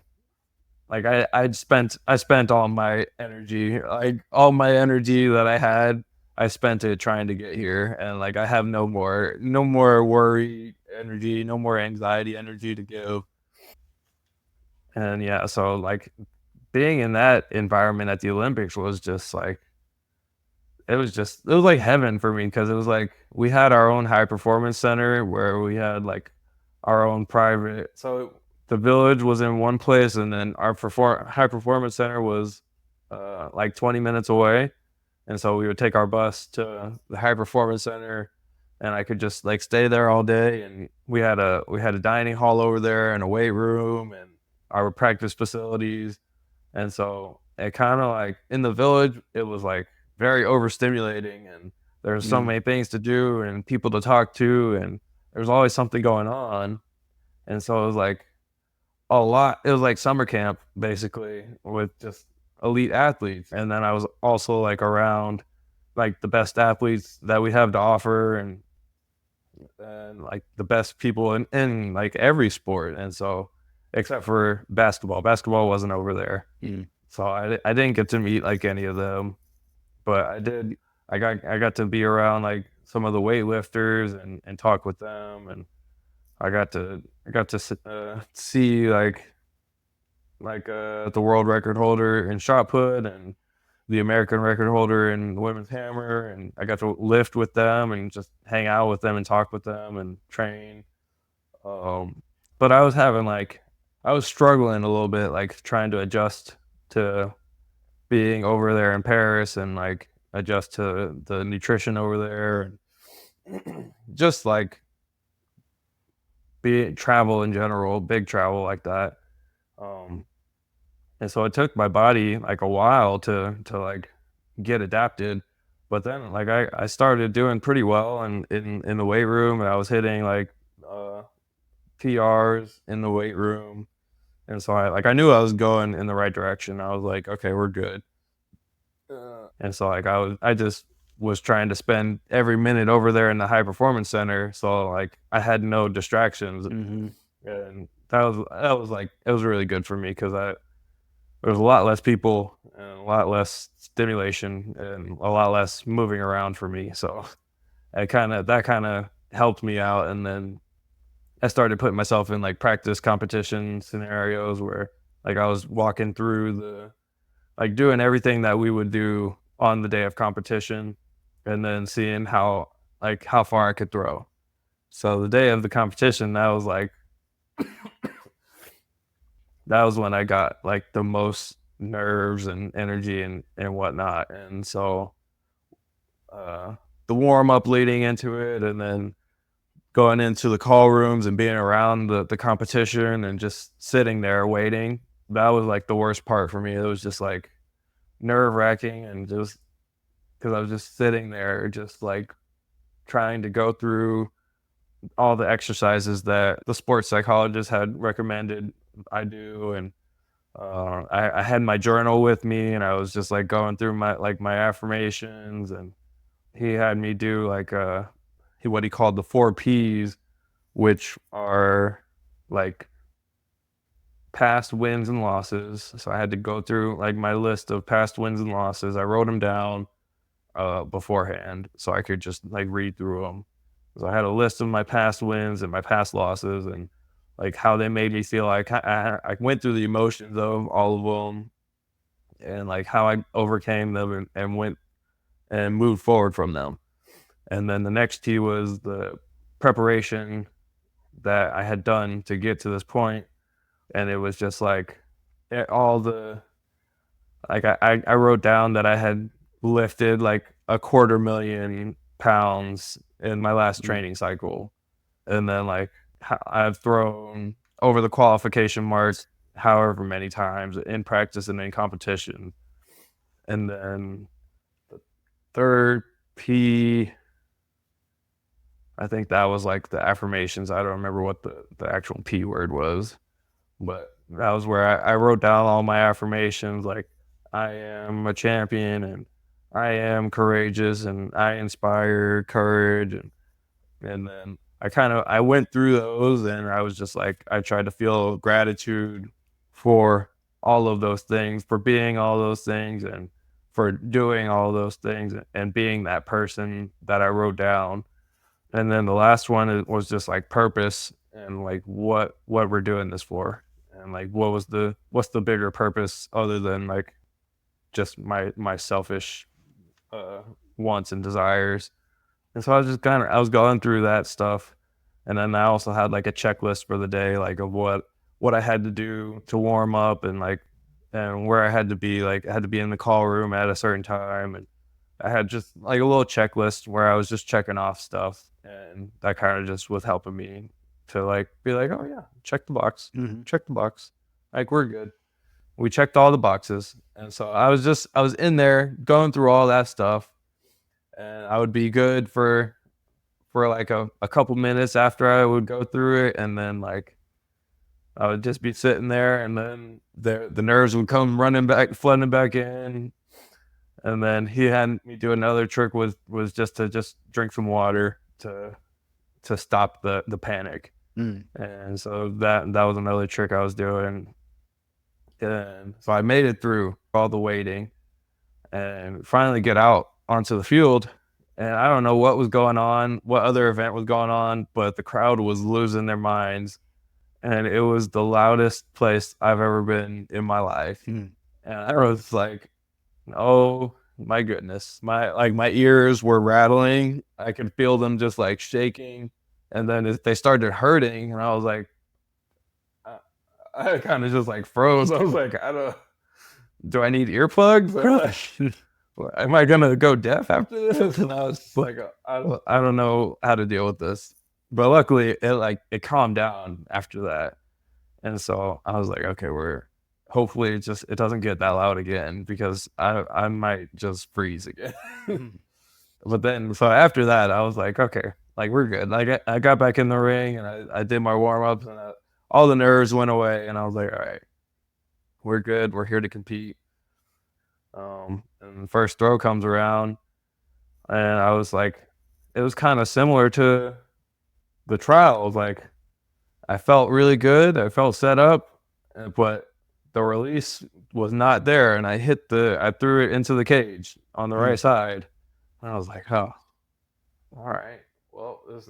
I spent all my energy, like all my energy that I had, I spent it trying to get here, and like I have no more worry energy, no more anxiety energy to give. And so like being in that environment at the Olympics was just like it was like heaven for me, because it was like we had our own high performance center where we had like our own private. So the village was in one place, and then our high performance center was like 20 minutes away. And so we would take our bus to the high performance center, and I could just like stay there all day. And we had a dining hall over there and a weight room and our practice facilities. And so it kind of like in the village, it was like very overstimulating, and there's so many things to do and people to talk to, and there's always something going on. And so it was like a lot. It was like summer camp basically with just elite athletes. And then I was also like around like the best athletes that we have to offer, and like the best people in like every sport. And so except for basketball wasn't over there. So I didn't get to meet like any of them, but I got to be around like some of the weightlifters and talk with them, and I got to see like the world record holder in shot put and the American record holder in women's hammer, and I got to lift with them and just hang out with them and talk with them and train. But I was struggling a little bit, like trying to adjust to being over there in Paris and like adjust to the nutrition over there, and just like travel in general, big travel like that. And so it took my body like a while to like get adapted, but then like I started doing pretty well in the weight room, and I was hitting like PRs in the weight room. And so I knew I was going in the right direction. I was like, okay, we're good. And so like I just was trying to spend every minute over there in the high performance center, so like I had no distractions. And that was like, it was really good for me, because there was a lot less people and a lot less stimulation and a lot less moving around for me. So that kind of helped me out. And then I started putting myself in like practice competition scenarios where like I was walking through like doing everything that we would do on the day of competition, and then seeing how far I could throw. So the day of the competition, that was when I got like the most nerves and energy and whatnot. And so the warm up leading into it, and then going into the call rooms and being around the competition and just sitting there waiting, that was like the worst part for me. It was just like nerve wracking, and just because I was just sitting there just like trying to go through all the exercises that the sports psychologist had recommended I do. And I had my journal with me, and I was just like going through my affirmations, and he had me do like what he called the 4 Ps, which are like past wins and losses. So I had to go through like my list of past wins and losses. I wrote them down beforehand so I could just like read through them. So I had a list of my past wins and my past losses, and like how they made me feel. Like I went through the emotions of all of them, and like how I overcame them and went and moved forward from them. And then the next T was the preparation that I had done to get to this point. And it was just like all the, like I wrote down that I had lifted like 250,000 pounds in my last training cycle. And then like I've thrown over the qualification marks however many times in practice and in competition. And then the third P, I think that was like the affirmations. I don't remember what the actual P word was, but that was where I wrote down all my affirmations, like I am a champion and I am courageous and I inspire courage. And then I went through those, and I was just like, I tried to feel gratitude for all of those things, for being all those things and for doing all those things and being that person that I wrote down. And then the last one was just like purpose and like what we're doing this for. And like what's the bigger purpose other than like just my selfish wants and desires. And so I was going through that stuff. And then I also had like a checklist for the day, like of what I had to do to warm up and where I had to be. Like I had to be in the call room at a certain time, and I had just like a little checklist where I was just checking off stuff, and that kind of just was helping me to like be like, oh yeah, check the box, check the box, like we're good. We checked all the boxes. And so I was in there going through all that stuff, and I would be good for like a couple minutes after I would go through it, and then like I would just be sitting there, and then the nerves would come flooding back in. And then he had me do another trick was just to drink some water to stop the panic. And so that was another trick I was doing. And so I made it through all the waiting and finally get out onto the field. And I don't know what was going on, what other event was going on, but the crowd was losing their minds. And it was the loudest place I've ever been in my life. And I was like, oh my goodness, my ears were rattling. I could feel them just like shaking. And then they started hurting, and I was like, I kind of just like froze. I was like, do I need earplugs? Am I gonna go deaf after this? And I was just like, I don't know how to deal with this. But luckily it calmed down after that. And so I was like, okay, hopefully it doesn't get that loud again, because I might just freeze again. But then, so after that, I was like, okay, like we're good. Like I got back in the ring, and I did my warm-ups, and all the nerves went away, and I was like, all right, we're good. We're here to compete. And the first throw comes around, and I was like, it was kind of similar to the trials. Like I felt really good. I felt set up, but the release was not there, and I threw it into the cage on the right side. And I was like, oh, all right. Well, it's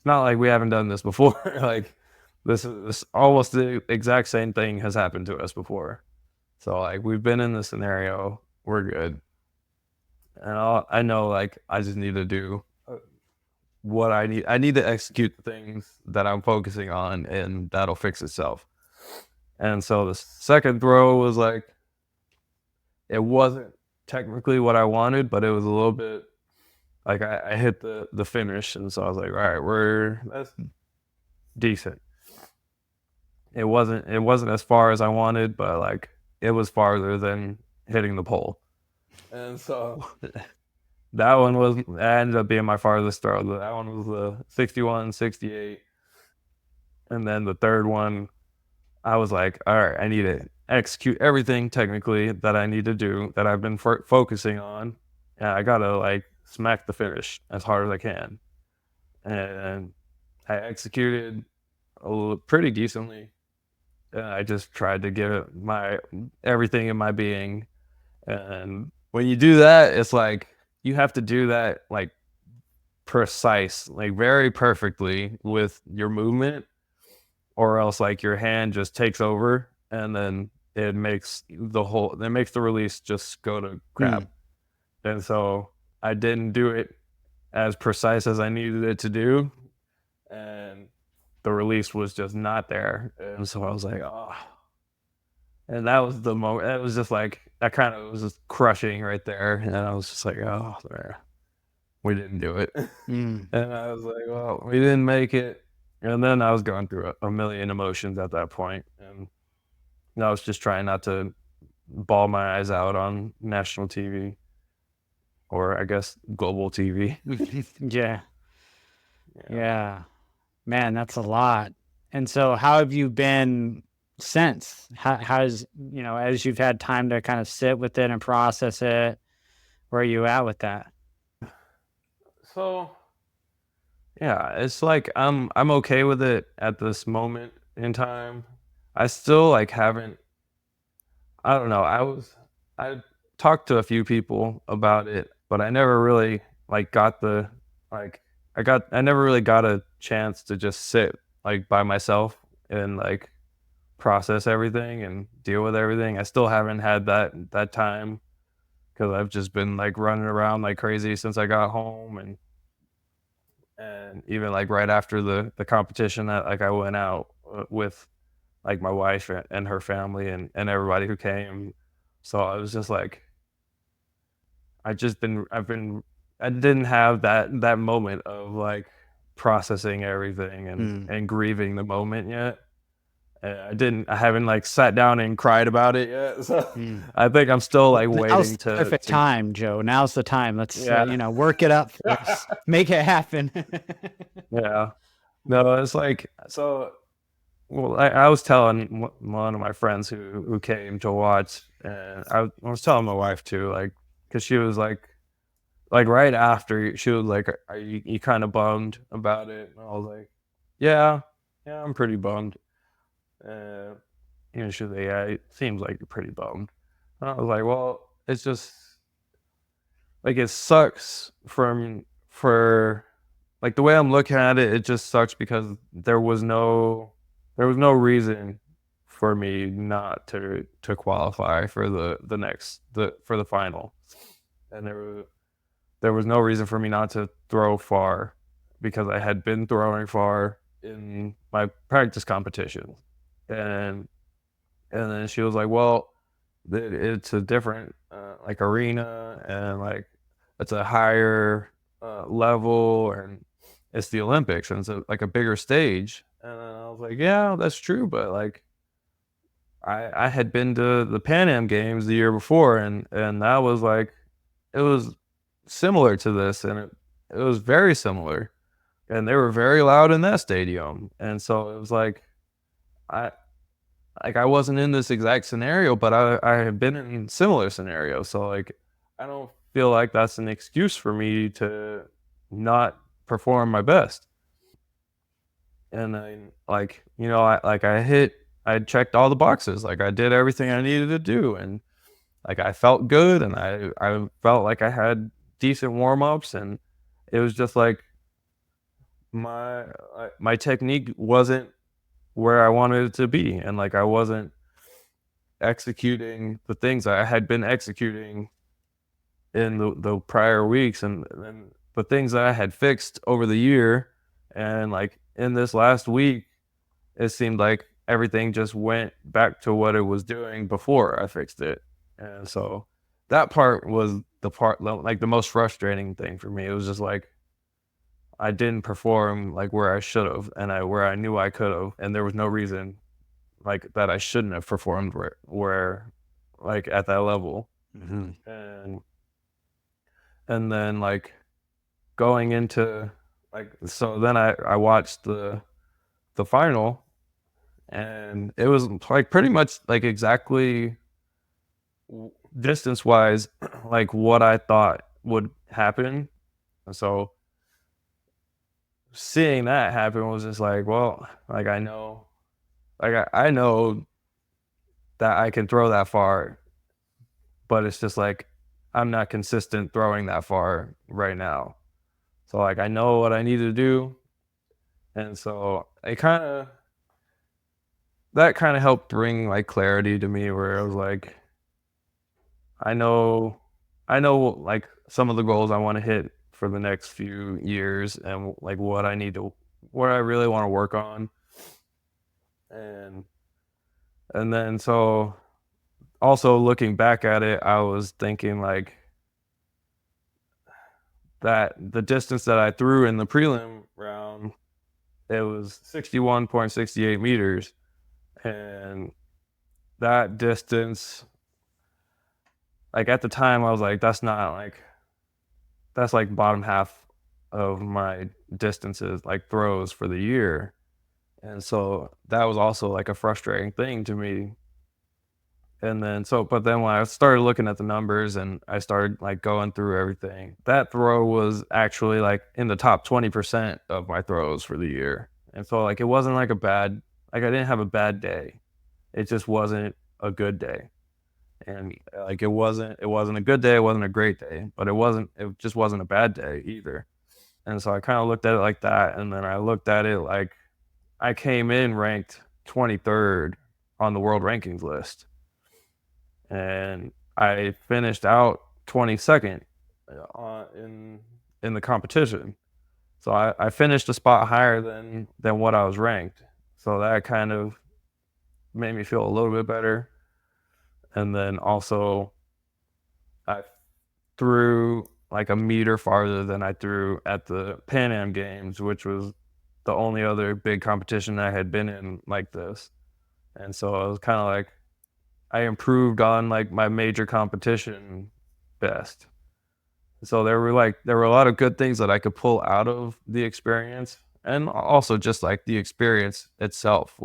not like we haven't done this before. Like this almost the exact same thing has happened to us before. So like we've been in this scenario. We're good. And I know like I just need to do what I need. I need to execute the things that I'm focusing on, and that'll fix itself. And so the second throw was like, it wasn't technically what I wanted, but it was a little bit like I hit the finish. And so I was like, all right, that's decent. It wasn't as far as I wanted, but like it was farther than hitting the pole. And so that ended up being my farthest throw. That one was the 61, 68. And then the third one, I was like, all right, I need to execute everything technically that I need to do, that I've been focusing on. And I got to like smack the finish as hard as I can. And I executed pretty decently. And I just tried to give it everything in my being. And when you do that, it's like you have to do that like precise, like very perfectly with your movement, or else like your hand just takes over, and then it makes the release just go to crap. And so I didn't do it as precise as I needed it to do, and the release was just not there. And so I was like, oh. And that was the moment. It was just like, that kind of was just crushing right there. And I was just like, oh, there. We didn't do it. And I was like, well, we didn't make it. And then I was going through a million emotions at that point. And I was just trying not to bawl my eyes out on national TV, or I guess global TV. Yeah. Man, that's a lot. And so how have you been since? How's, as you've had time to kind of sit with it and process it, where are you at with that? So, yeah, it's like I'm okay with it at this moment in time. I still like haven't, I don't know. I talked to a few people about it, but I never really like got the like I never really got a chance to just sit like by myself and like process everything and deal with everything. I still haven't had that time because I've just been like running around like crazy since I got home, and even like right after the competition that like I went out with like my wife and her family and everybody who came. So I was just like, I didn't have that moment of like processing everything and grieving the moment yet. I haven't like sat down and cried about it yet. So I think I'm still like waiting Now's the to perfect time, Joe. Now's the time. Let's work it up for us. Make it happen. Yeah. No, it's like, so, well, I was telling one of my friends who came to watch, and I was telling my wife too, like, because she was like right after, she was like, are you kind of bummed about it? And I was like, yeah, I'm pretty bummed. She was like, yeah, it seems like you're pretty bummed. And I was like, well, it's just like, it sucks for like the way I'm looking at it, it just sucks because there was no reason for me not to qualify for the final. And there was no reason for me not to throw far because I had been throwing far in my practice competitions. And then she was like, well, it's a different like arena, and like it's a higher level, and it's the Olympics, and it's like a bigger stage. And then I was like, yeah, that's true, but like I had been to the Pan Am Games the year before, and that was like, it was similar to this, and it was very similar, and they were very loud in that stadium. And so it was like, I wasn't in this exact scenario, but I have been in similar scenarios. So like, I don't feel like that's an excuse for me to not perform my best. And then like, I checked all the boxes. Like I did everything I needed to do, and like I felt good, and I felt like I had decent warm-ups, and it was just like my technique wasn't where I wanted it to be, and like I wasn't executing the things I had been executing in the prior weeks, and the things that I had fixed over the year. And like in this last week, it seemed like everything just went back to what it was doing before I fixed it. And so that part was the part, like the most frustrating thing for me. It was just like, I didn't perform like where I should have, and where I knew I could have, and there was no reason like that I shouldn't have performed where like at that level. And then like going into like, so then I watched the final, and it was like pretty much like exactly distance wise like what I thought would happen. So seeing that happen was just like, well, like I know that I can throw that far, but it's just like I'm not consistent throwing that far right now. So like I know what I need to do, and so that kind of helped bring like clarity to me, where I was like, I know like some of the goals I want to hit for the next few years, and like what I need to what I really want to work on. And then so also looking back at it, I was thinking like that the distance that I threw in the prelim round, it was 61.68 meters. And that distance, like at the time I was like, that's like bottom half of my distances, like throws for the year. And so that was also like a frustrating thing to me. And then but then when I started looking at the numbers and I started like going through everything, that throw was actually like in the top 20% of my throws for the year. And so like it wasn't like I didn't have a bad day. It just wasn't a good day. And like it wasn't a good day, it wasn't a great day, but it just wasn't a bad day either. And so I kind of looked at it like that, and then I looked at it like I came in ranked 23rd on the world rankings list. And I finished out 22nd in the competition. So I finished a spot higher than what I was ranked. So that kind of made me feel a little bit better. And then also I threw like a meter farther than I threw at the Pan Am Games, which was the only other big competition I had been in like this. And so I was kind of like, I improved on like my major competition best. So there were a lot of good things that I could pull out of the experience. And also just like the experience itself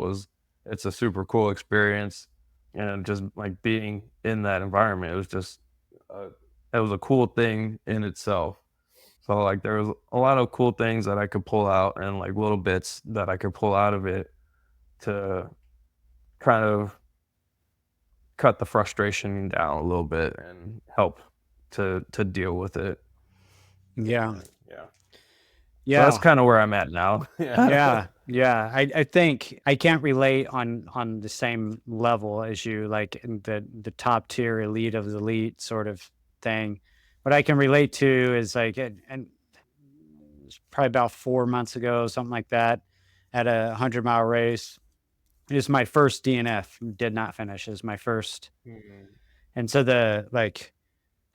it's a super cool experience. And just like being in that environment, it was a cool thing in itself. So like there was a lot of cool things that I could pull out and like little bits that I could pull out of it to kind of cut the frustration down a little bit and help to deal with it. Yeah. So that's kind of where I'm at now. Yeah. I think I can't relate on the same level as you, like in the top tier elite of the elite sort of thing. What I can relate to is like, and it's probably about 4 months ago, something like that, at a 100-mile race. It was my first DNF, did not finish. It was my first. Mm-hmm. And so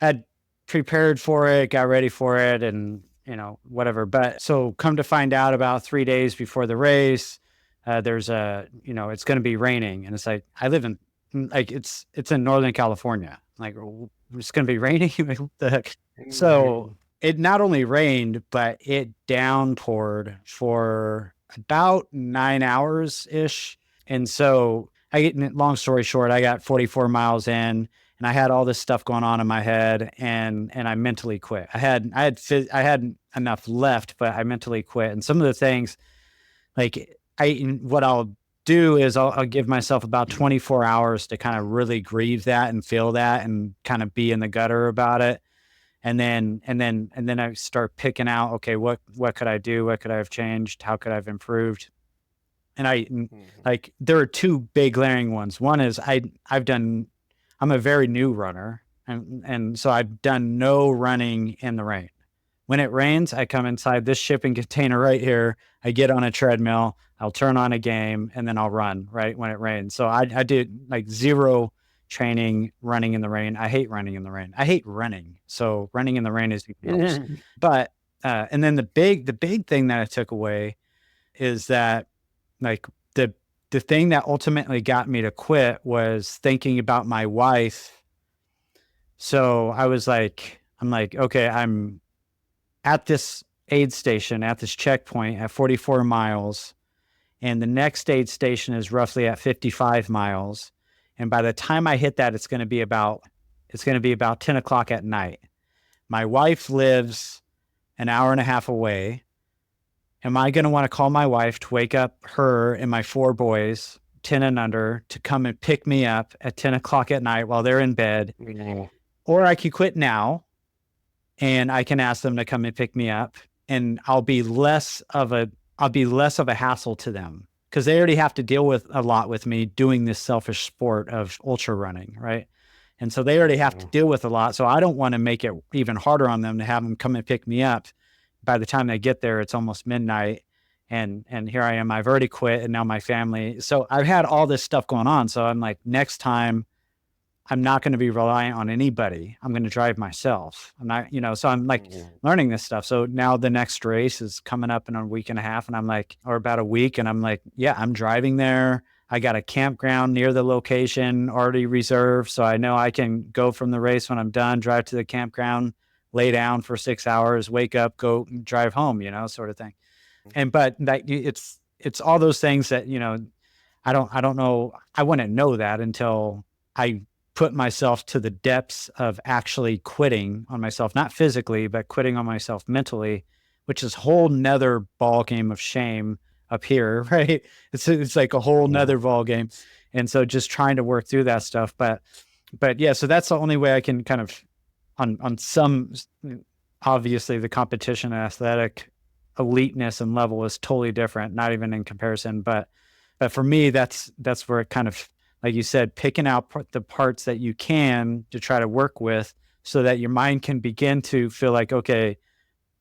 I'd prepared for it, got ready for it, and whatever. But so come to find out about 3 days before the race, there's it's going to be raining. And it's like, I live in like, it's in Northern California. Like, it's going to be raining. What the heck? So it not only rained, but it downpoured for about 9 hours ish. And so long story short, I got 44 miles in. And I had all this stuff going on in my head, and I mentally quit. I had enough left, but I mentally quit. And some of the things, like what I'll do is I'll give myself about 24 hours to kind of really grieve that and feel that and kind of be in the gutter about it. And then I start picking out, okay, what could I do? What could I have changed? How could I have improved? And like there are two big glaring ones. One is I'm a very new runner, and so I've done no running in the rain. When it rains, I come inside this shipping container right here. I get on a treadmill, I'll turn on a game, and then I'll run right when it rains. So I did like zero training running in the rain. I hate running in the rain. I hate running. So running in the rain is but and then the big thing that I took away is that like the thing that ultimately got me to quit was thinking about my wife. So I'm like, okay, I'm at this aid station, at this checkpoint at 44 miles. And the next aid station is roughly at 55 miles. And by the time I hit that, it's going to be about 10 o'clock at night. My wife lives an hour and a half away. Am I going to want to call my wife to wake up her and my 4 boys, 10 and under, to come and pick me up at 10 o'clock at night while they're in bed? Mm-hmm. Or I could quit now and I can ask them to come and pick me up, and I'll be less of a hassle to them because they already have to deal with a lot with me doing this selfish sport of ultra running, right? And so they already have to deal with a lot. So I don't want to make it even harder on them to have them come and pick me up. By the time they get there, it's almost midnight, and here I am, I've already quit, and now my family. So I've had all this stuff going on. So I'm like, next time I'm not going to be reliant on anybody. I'm going to drive myself. I'm not, so I'm like learning this stuff. So now the next race is coming up in a week and a half, and I'm like, or about a week. And I'm like, yeah, I'm driving there. I got a campground near the location already reserved. So I know I can go from the race when I'm done, drive to the campground, lay down for 6 hours, wake up, go drive home, sort of thing. But that it's all those things that, I don't know. I wouldn't know that until I put myself to the depths of actually quitting on myself, not physically, but quitting on myself mentally, which is a whole nother ball game of shame up here, right? It's like a whole nother ball game. And so just trying to work through that stuff. But yeah, so that's the only way I can kind of on some, obviously the competition and athletic eliteness and level is totally different, not even in comparison. But for me, that's where it kind of, like you said, picking out the parts that you can to try to work with so that your mind can begin to feel like, okay,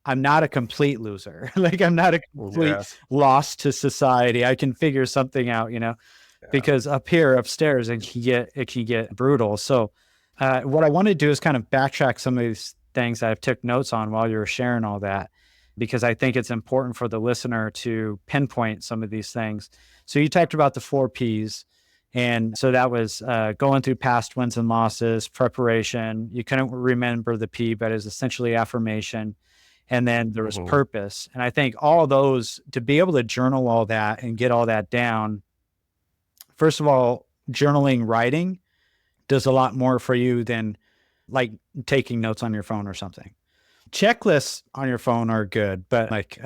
I'm not a complete loser. Like I'm not a complete loss to society. I can figure something out, because up here, upstairs, it can get brutal. So what I want to do is kind of backtrack some of these things that I've took notes on while you were sharing all that, because I think it's important for the listener to pinpoint some of these things. So you talked about the 4 Ps. And so that was going through past wins and losses, preparation. You couldn't remember the P, but it's essentially affirmation. And then there was purpose. And I think all those, to be able to journal all that and get all that down, first of all, journaling, writing does a lot more for you than like taking notes on your phone or something. Checklists on your phone are good, but like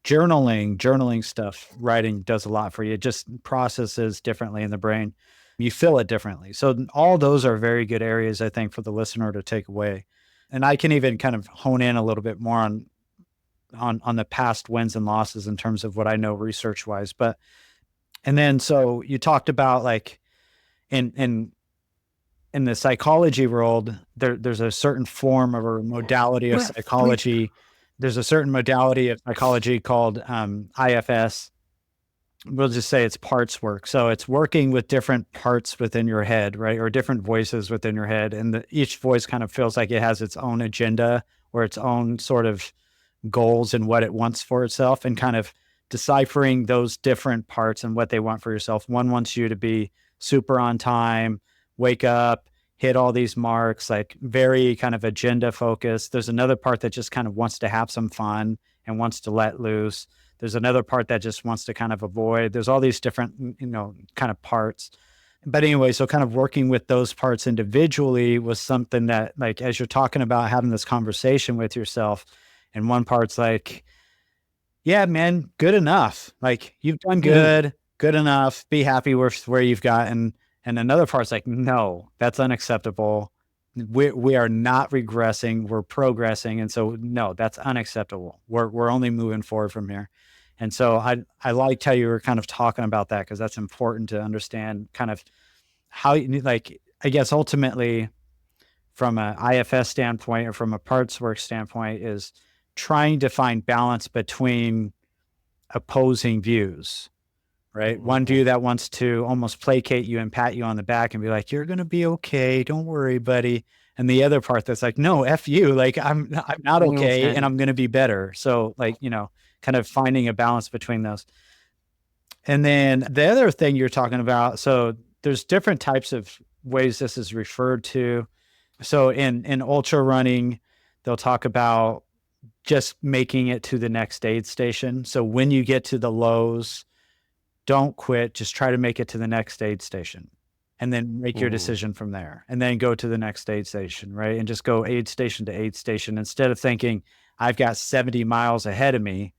journaling stuff, writing does a lot for you. It just processes differently in the brain. You feel it differently. So all those are very good areas, I think, for the listener to take away. And I can even kind of hone in a little bit more on the past wins and losses in terms of what I know research wise. And then, so you talked about like in the psychology world, there's a certain form of a modality of psychology. There's a certain modality of psychology called IFS. We'll just say it's parts work. So it's working with different parts within your head, right? Or different voices within your head. And each voice kind of feels like it has its own agenda or its own sort of goals and what it wants for itself, and kind of deciphering those different parts and what they want for yourself. One wants you to be super on time, wake up, hit all these marks, like very kind of agenda focused. There's another part that just kind of wants to have some fun and wants to let loose. There's another part that just wants to kind of avoid. There's all these different, kind of parts. But anyway, so kind of working with those parts individually was something that, like, as you're talking about having this conversation with yourself, and one part's like, yeah, man, good enough. Like, you've done good enough. Be happy with where you've gotten. And another part's like, no, that's unacceptable. We are not regressing. We're progressing. And so, no, that's unacceptable. We're only moving forward from here. And so I liked how you were kind of talking about that, because that's important to understand kind of how, like, I guess ultimately from an IFS standpoint or from a parts work standpoint is trying to find balance between opposing views. Right. One view that wants to almost placate you and pat you on the back and be like, you're going to be okay. Don't worry, buddy. And the other part that's like, no, F you. Like, I'm not okay. And I'm going to be better. So, like, kind of finding a balance between those. And then the other thing you're talking about, so there's different types of ways this is referred to. So in ultra running, they'll talk about just making it to the next aid station. So when you get to the lows, don't quit. Just try to make it to the next aid station, and then make your decision from there, and then go to the next aid station, right? And just go aid station to aid station, instead of thinking I've got 70 miles ahead of me,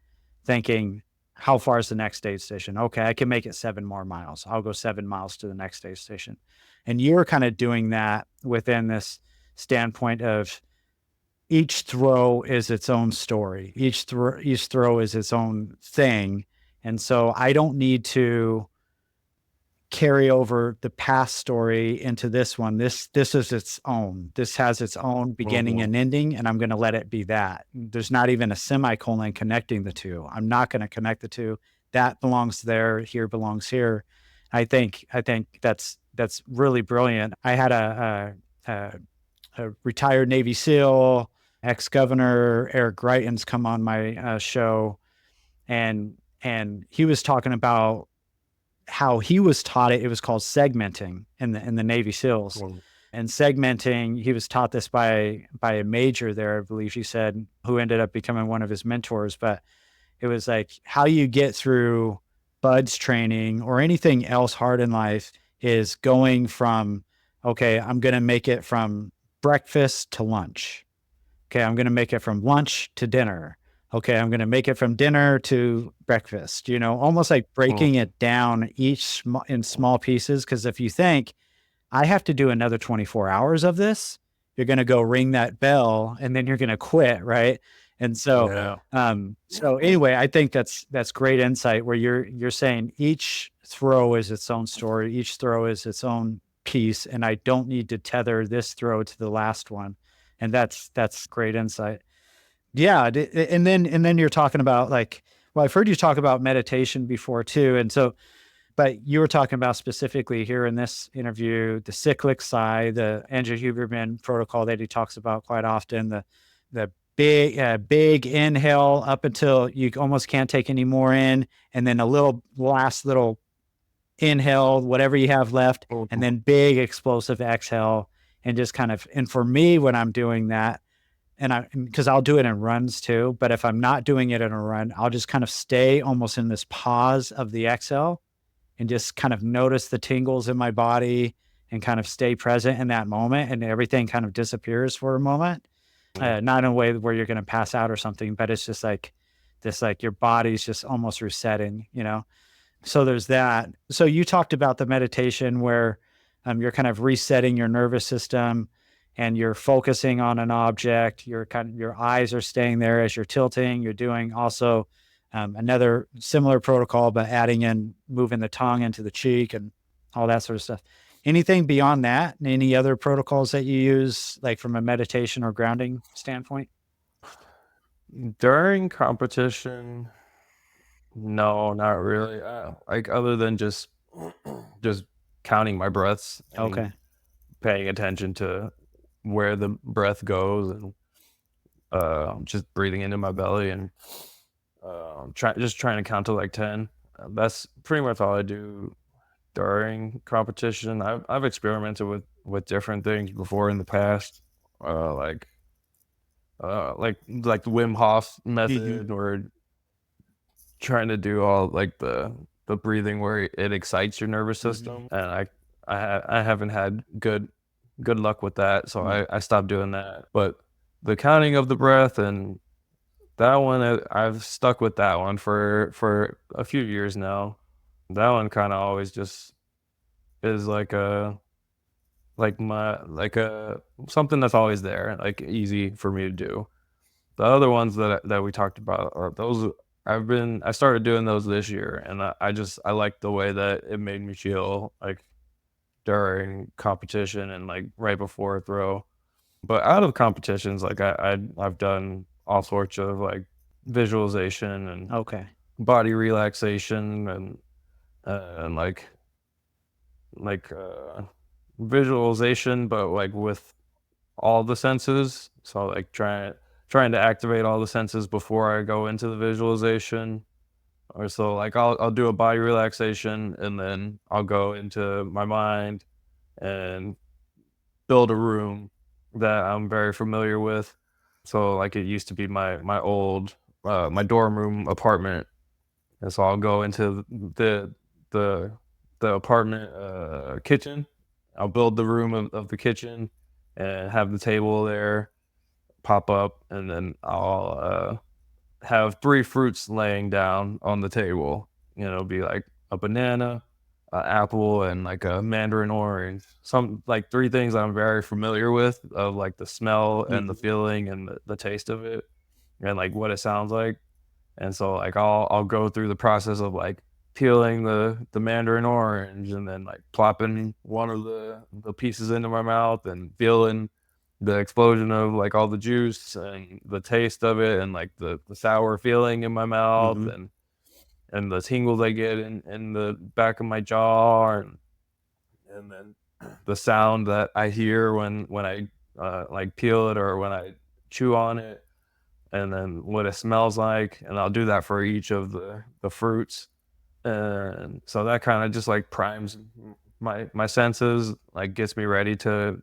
thinking how far is the next aid station? Okay, I can make it 7 more miles. I'll go 7 miles to the next aid station. And you're kind of doing that within this standpoint of each throw is its own story. Each throw is its own thing. And so I don't need to carry over the past story into this one. This is its own. This has its own beginning and ending, and I'm going to let it be that. There's not even a semicolon connecting the two. I'm not going to connect the two. That belongs there. Here belongs here. I think that's really brilliant. I had a retired Navy SEAL, ex-governor Eric Greitens come on my show, and he was talking about how he was taught it. It was called segmenting in the Navy SEALs. And segmenting, he was taught this by a major there, I believe he said, who ended up becoming one of his mentors. But it was like how you get through BUDS training or anything else hard in life is going from, okay, I'm going to make it from breakfast to lunch. Okay, I'm going to make it from lunch to dinner. Okay, I'm going to make it from dinner to breakfast, almost like breaking it down in small pieces. Because if you think, I have to do another 24 hours of this, you're going to go ring that bell and then you're going to quit, right? And so, so anyway, I think that's great insight where you're saying each throw is its own story, each throw is its own piece, and I don't need to tether this throw to the last one, and that's great insight. Yeah, and then you're talking about I've heard you talk about meditation before too, and so, but you were talking about specifically here in this interview the cyclic side, the Andrew Huberman protocol that he talks about quite often, the big inhale up until you almost can't take any more in, and then a last little inhale, whatever you have left, and then big explosive exhale, and just kind of, and for me when I'm doing that, because I'll do it in runs too, but if I'm not doing it in a run, I'll just kind of stay almost in this pause of the exhale and just kind of notice the tingles in my body and kind of stay present in that moment, and everything kind of disappears for a moment. Not in a way where you're going to pass out or something, but it's just like this, like your body's just almost resetting, So there's that. So you talked about the meditation where you're kind of resetting your nervous system and you're focusing on an object. Your eyes are staying there as you're tilting. You're doing also another similar protocol, but adding in moving the tongue into the cheek and all that sort of stuff. Anything beyond that? Any other protocols that you use, like from a meditation or grounding standpoint? During competition, no, not really. Like other than just counting my breaths. Okay. Paying attention to where the breath goes and just breathing into my belly and trying to count to like 10. That's pretty much all I do during competition. I've experimented with different things before in the past, like the Wim Hof method, or trying to do all like the breathing where it excites your nervous system, and I haven't had good luck with that, so I stopped doing that. But the counting of the breath, and that one, I've stuck with that one for a few years now. That one kind of always just is something that's always there, like easy for me to do. The other ones that we talked about are those I started doing those this year, and I like the way that it made me feel like during competition and like right before a throw. But out of competitions, like I've done all sorts of like visualization and body relaxation and like visualization, but like with all the senses. So like trying to activate all the senses before I go into the visualization. Or so like I'll do a body relaxation, and then I'll go into my mind and build a room that I'm very familiar with. So like it used to be my old my dorm room apartment, and so I'll go into the apartment kitchen. I'll build the room of the kitchen and have the table there pop up, and then I'll have 3 fruits laying down on the table. It'll be like a banana, an apple, and like a mandarin orange. Some like 3 things I'm very familiar with, of like the smell and the feeling and the taste of it, and like what it sounds like. And so like I'll go through the process of like peeling the mandarin orange and then like plopping one of the pieces into my mouth and feeling the explosion of like all the juice and the taste of it and like the sour feeling in my mouth and the tingles I get in the back of my jaw and then the sound that I hear when I like peel it or when I chew on it, and then what it smells like, and I'll do that for each of the fruits, and so that kind of just like primes my senses, like gets me ready to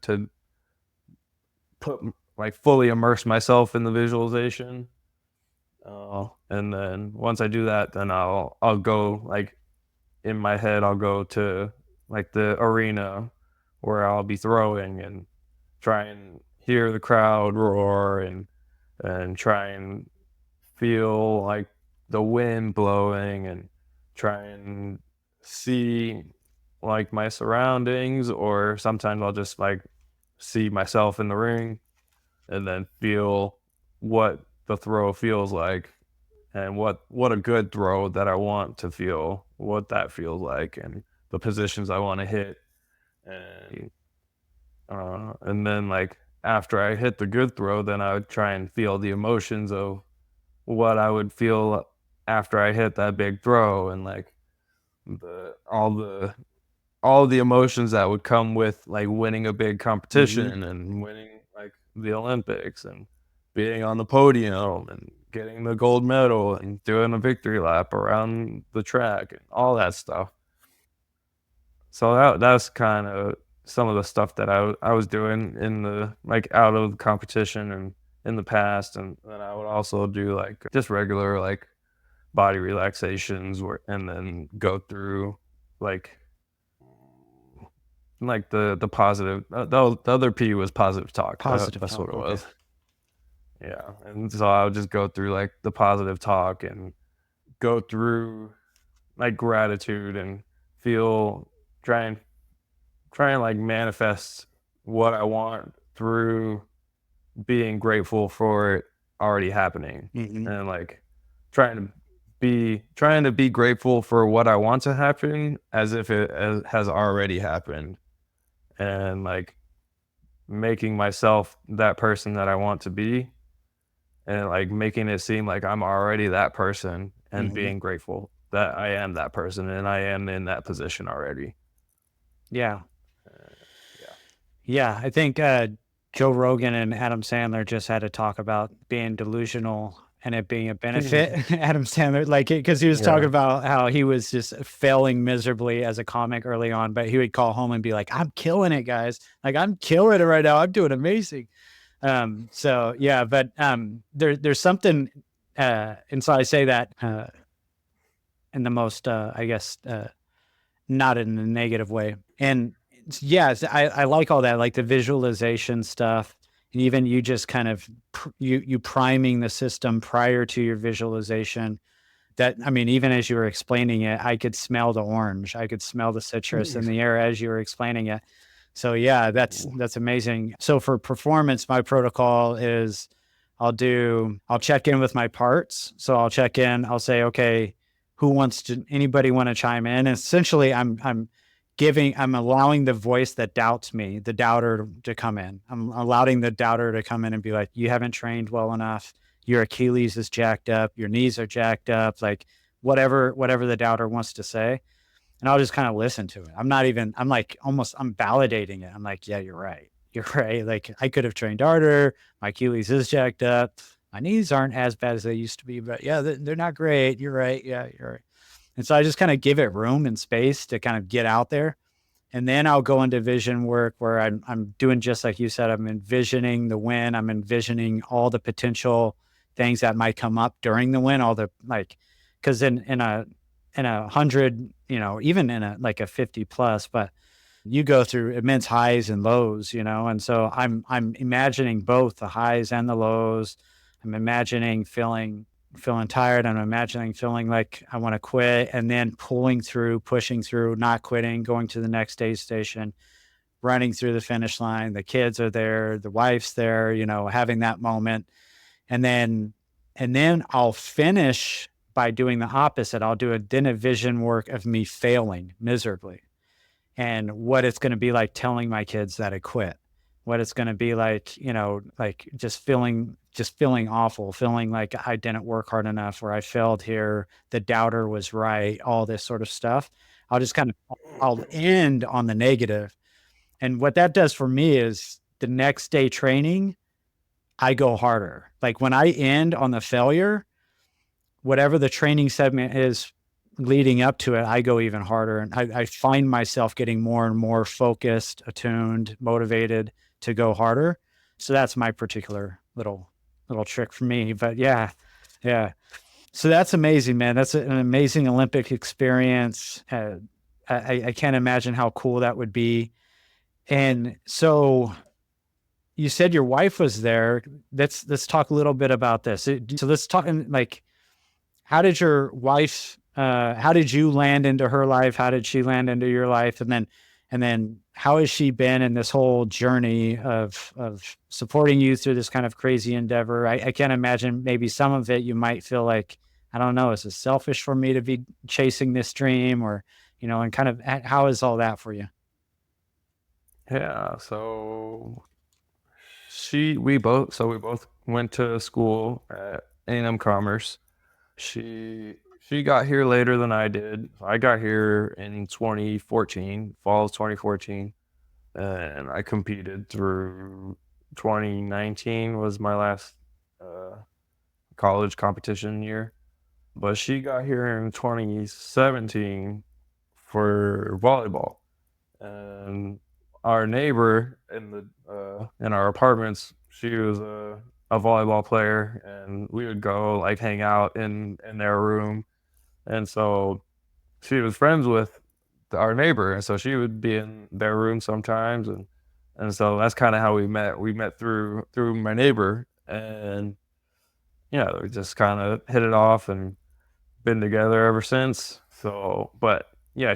put like fully immerse myself in the visualization. And then once I do that, then I'll go like in my head, I'll go to like the arena where I'll be throwing and try and hear the crowd roar and try and feel like the wind blowing and try and see like my surroundings, or sometimes I'll just like see myself in the ring and then feel what the throw feels like and what a good throw that I want to feel, what that feels like, and the positions I want to hit. And then like after I hit the good throw, then I would try and feel the emotions of what I would feel after I hit that big throw, and like all the emotions that would come with like winning a big competition and winning like the Olympics and being on the podium and getting the gold medal and doing a victory lap around the track and all that stuff. So that's kind of some of the stuff that I was doing in the like out of the competition and in the past. And then I would also do like just regular like body relaxations and then go through like the positive, the other P was positive talk. That's what it was. Yeah. And so I would just go through like the positive talk and go through like gratitude and try and like manifest what I want through being grateful for it already happening. And like trying to be grateful for what I want to happen as if it has already happened, and like making myself that person that I want to be, and like making it seem like I'm already that person, and being grateful that I am that person and I am in that position already. Yeah. I think Joe Rogan and Adam Sandler just had to talk about being delusional and it being a benefit. Adam Sandler, like, because he was talking about how he was just failing miserably as a comic early on, but he would call home and be like, "I'm killing it, guys. Like, I'm killing it right now. I'm doing amazing." So yeah, but there's something, and so I say that in the most, I guess, not in a negative way. And yes, I like all that, like the visualization stuff. And even you just kind of you priming the system prior to your visualization. That, I mean, even as you were explaining it, I could smell the orange. I could smell the citrus in the air as you were explaining it. So yeah, that's amazing. So for performance, my protocol is I'll check in with my parts. So I'll check in, I'll say, okay, anybody want to chime in? And essentially I'm allowing the voice that doubts me, the doubter, to come in. I'm allowing the doubter to come in and be like, you haven't trained well enough. Your Achilles is jacked up. Your knees are jacked up. Like whatever the doubter wants to say. And I'll just kind of listen to it. I'm validating it. I'm like, yeah, you're right. You're right. Like I could have trained harder. My Achilles is jacked up. My knees aren't as bad as they used to be, but yeah, they're not great. You're right. Yeah, you're right. And so I just kind of give it room and space to kind of get out there. And then I'll go into vision work where I'm doing just like you said, I'm envisioning the win. I'm envisioning all the potential things that might come up during the win, all the like, because in a 100, even in a 50 plus, but you go through immense highs and lows, and so I'm imagining both the highs and the lows. I'm imagining feeling tired. I'm imagining feeling like I want to quit, and then pushing through, not quitting, going to the next aid station, running through the finish line. The kids are there, the wife's there, having that moment. And then I'll finish by doing the opposite. I'll do a vision work of me failing miserably and what it's going to be like telling my kids that I quit, what it's going to be like, like just feeling awful, feeling like I didn't work hard enough, or I failed here, the doubter was right, all this sort of stuff. I'll end on the negative. And what that does for me is the next day training, I go harder. Like when I end on the failure, whatever the training segment is leading up to it, I go even harder. And I find myself getting more and more focused, attuned, motivated to go harder. So that's my particular little trick for me. But yeah. So that's amazing, man. That's an amazing Olympic experience. I can't imagine how cool that would be. And so you said your wife was there. Let's talk a little bit about this. So let's talk like, how did your wife, how did you land into her life? How did she land into your life? And then how has she been in this whole journey of supporting you through this kind of crazy endeavor? I can't imagine, maybe some of it you might feel like, I don't know, is it selfish for me to be chasing this dream, or, and kind of how is all that for you? Yeah, so we both went to school at A&M Commerce. She got here later than I did. I got here in 2014, fall of 2014, and I competed through 2019 was my last college competition year. But she got here in 2017 for volleyball, and our neighbor in our apartments, she was a volleyball player, and we would go like hang out in their room. And so she was friends with our neighbor, and so she would be in their room sometimes, and so that's kind of how we met through my neighbor. And we just kind of hit it off and been together ever since. So but yeah, I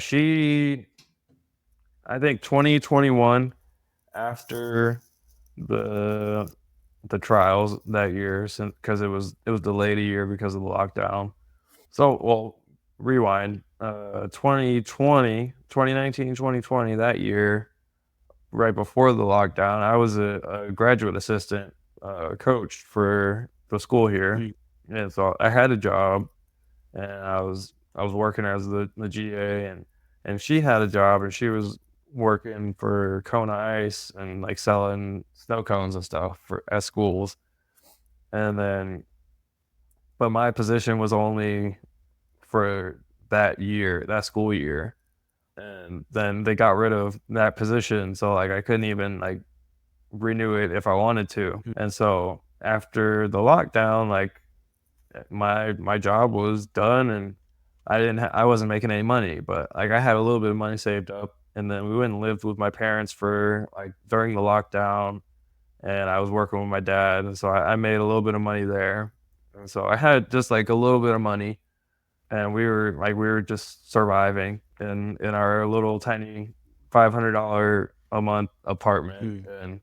think 2021, after the trials that year, because it was delayed a year because of the lockdown. So, well, rewind, 2019, 2020, that year, right before the lockdown, I was a graduate assistant coach for the school here. And so I had a job, and I was working as the GA, and she had a job, and she was working for Kona Ice and like selling snow cones and stuff at schools. And then, but my position was only for that school year. And then they got rid of that position. So like I couldn't even like renew it if I wanted to. And so after the lockdown, like my job was done, and I wasn't making any money, but like I had a little bit of money saved up. And then we went and lived with my parents for like during the lockdown, and I was working with my dad, and so I made a little bit of money there. And so I had just like a little bit of money, and we were just surviving in our little tiny $500 a month apartment, and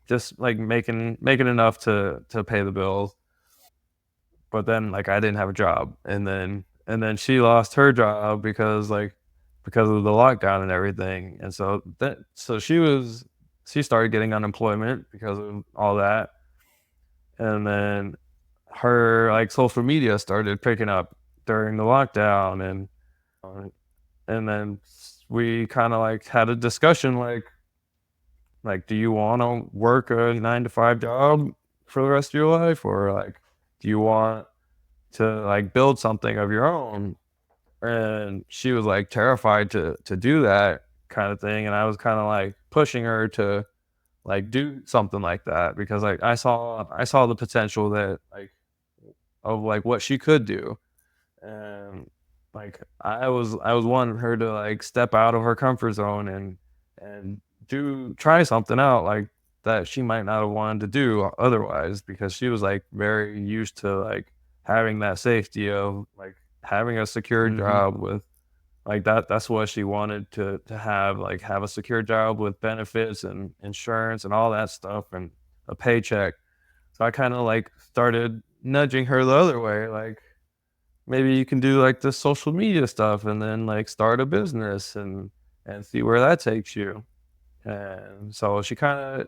just like making enough to pay the bills. But then like I didn't have a job, and then she lost her job because of the lockdown and everything. And so she started getting unemployment because of all that. And then her like social media started picking up during the lockdown, and then we kind of like had a discussion like do you want to work a 9-to-5 job for the rest of your life, or like do you want to like build something of your own? And she was like terrified to do that kind of thing, and I was kind of like pushing her to like do something like that, because like I saw the potential that like of like what she could do. And like I was wanting her to like step out of her comfort zone and try something out like that she might not have wanted to do otherwise, because she was like very used to like having that safety of like having a secure job with like that's what she wanted to have, like have a secure job with benefits and insurance and all that stuff and a paycheck. So I kind of like started nudging her the other way, like maybe you can do like the social media stuff and then like start a business and see where that takes you. And so she kind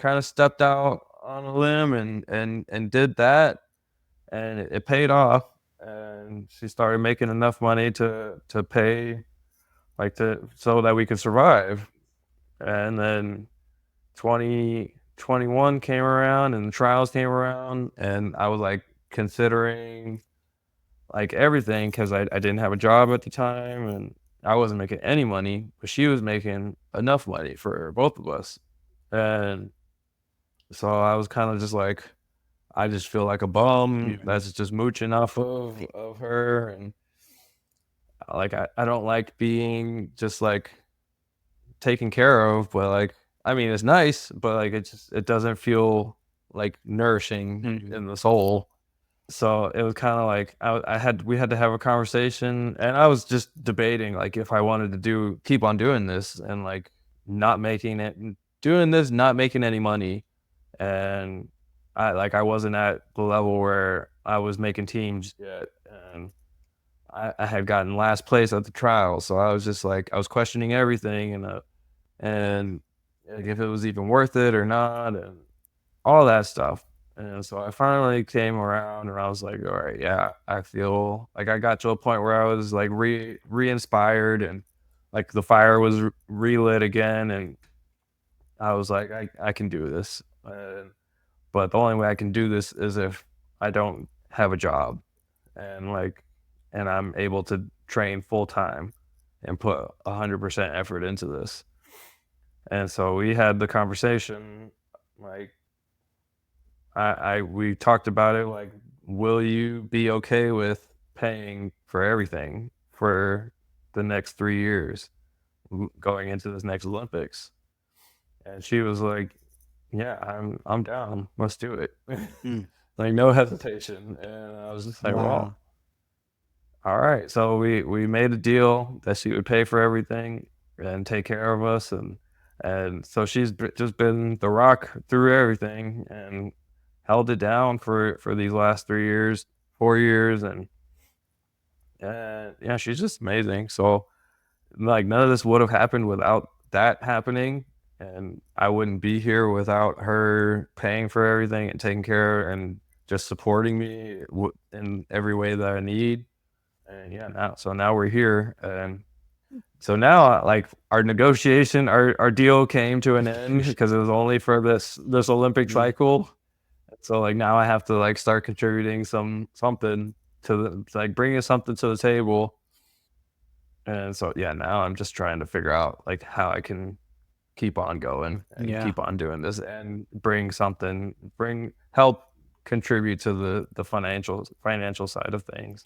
of stepped out on a limb and did that, and it paid off. And she started making enough money to pay, like, to so that we could survive. And then 2021 came around and the trials came around, and I was like considering like everything because I didn't have a job at the time and I wasn't making any money, but she was making enough money for both of us. And so I was kind of just like, I just feel like a bum that's just mooching off of her. And like, I don't like being just like taken care of, but like, I mean, it's nice, but like, it doesn't feel like nourishing in the soul. So it was kind of like we had to have a conversation, and I was just debating like if I wanted to keep on doing this and like not making any money. And I wasn't at the level where I was making teams yet, and I had gotten last place at the trial, so I was just like, I was questioning everything and like if it was even worth it or not and all that stuff. And so I finally came around and I was like, all right, yeah, I feel like I got to a point where I was like re-inspired and like the fire was relit again. And I was like, I can do this. But the only way I can do this is if I don't have a job and I'm able to train full time and put 100% effort into this. And so we had the conversation, like, we talked about it, like, will you be okay with paying for everything for the next 3 years going into this next Olympics? And she was like, yeah, I'm down. Let's do it. Like, no hesitation. And I was just like, wow. All right. So we made a deal that she would pay for everything and take care of us. And so she's just been the rock through everything and held it down for these last 4 years. And yeah, she's just amazing. So like none of this would have happened without that happening. And I wouldn't be here without her paying for everything and taking care and just supporting me in every way that I need. And yeah, now we're here. And so now, like, our deal came to an end because it was only for this Olympic cycle. So like now I have to like start contributing something to like bringing something to the table. And so yeah, now I'm just trying to figure out like how I can keep on going and keep on doing this and help contribute to the financial side of things.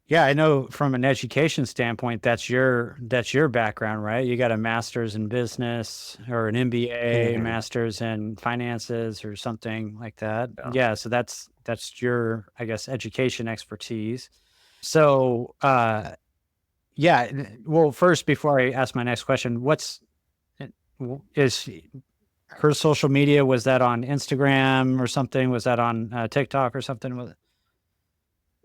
Yeah, I know from an education standpoint, that's your background, right? You got a master's in business or an MBA, master's in finances or something like that. Yeah, so that's your, I guess, education expertise. So, yeah, well, first, before I ask my next question, is her social media, was that on Instagram or something? Was that on TikTok or something?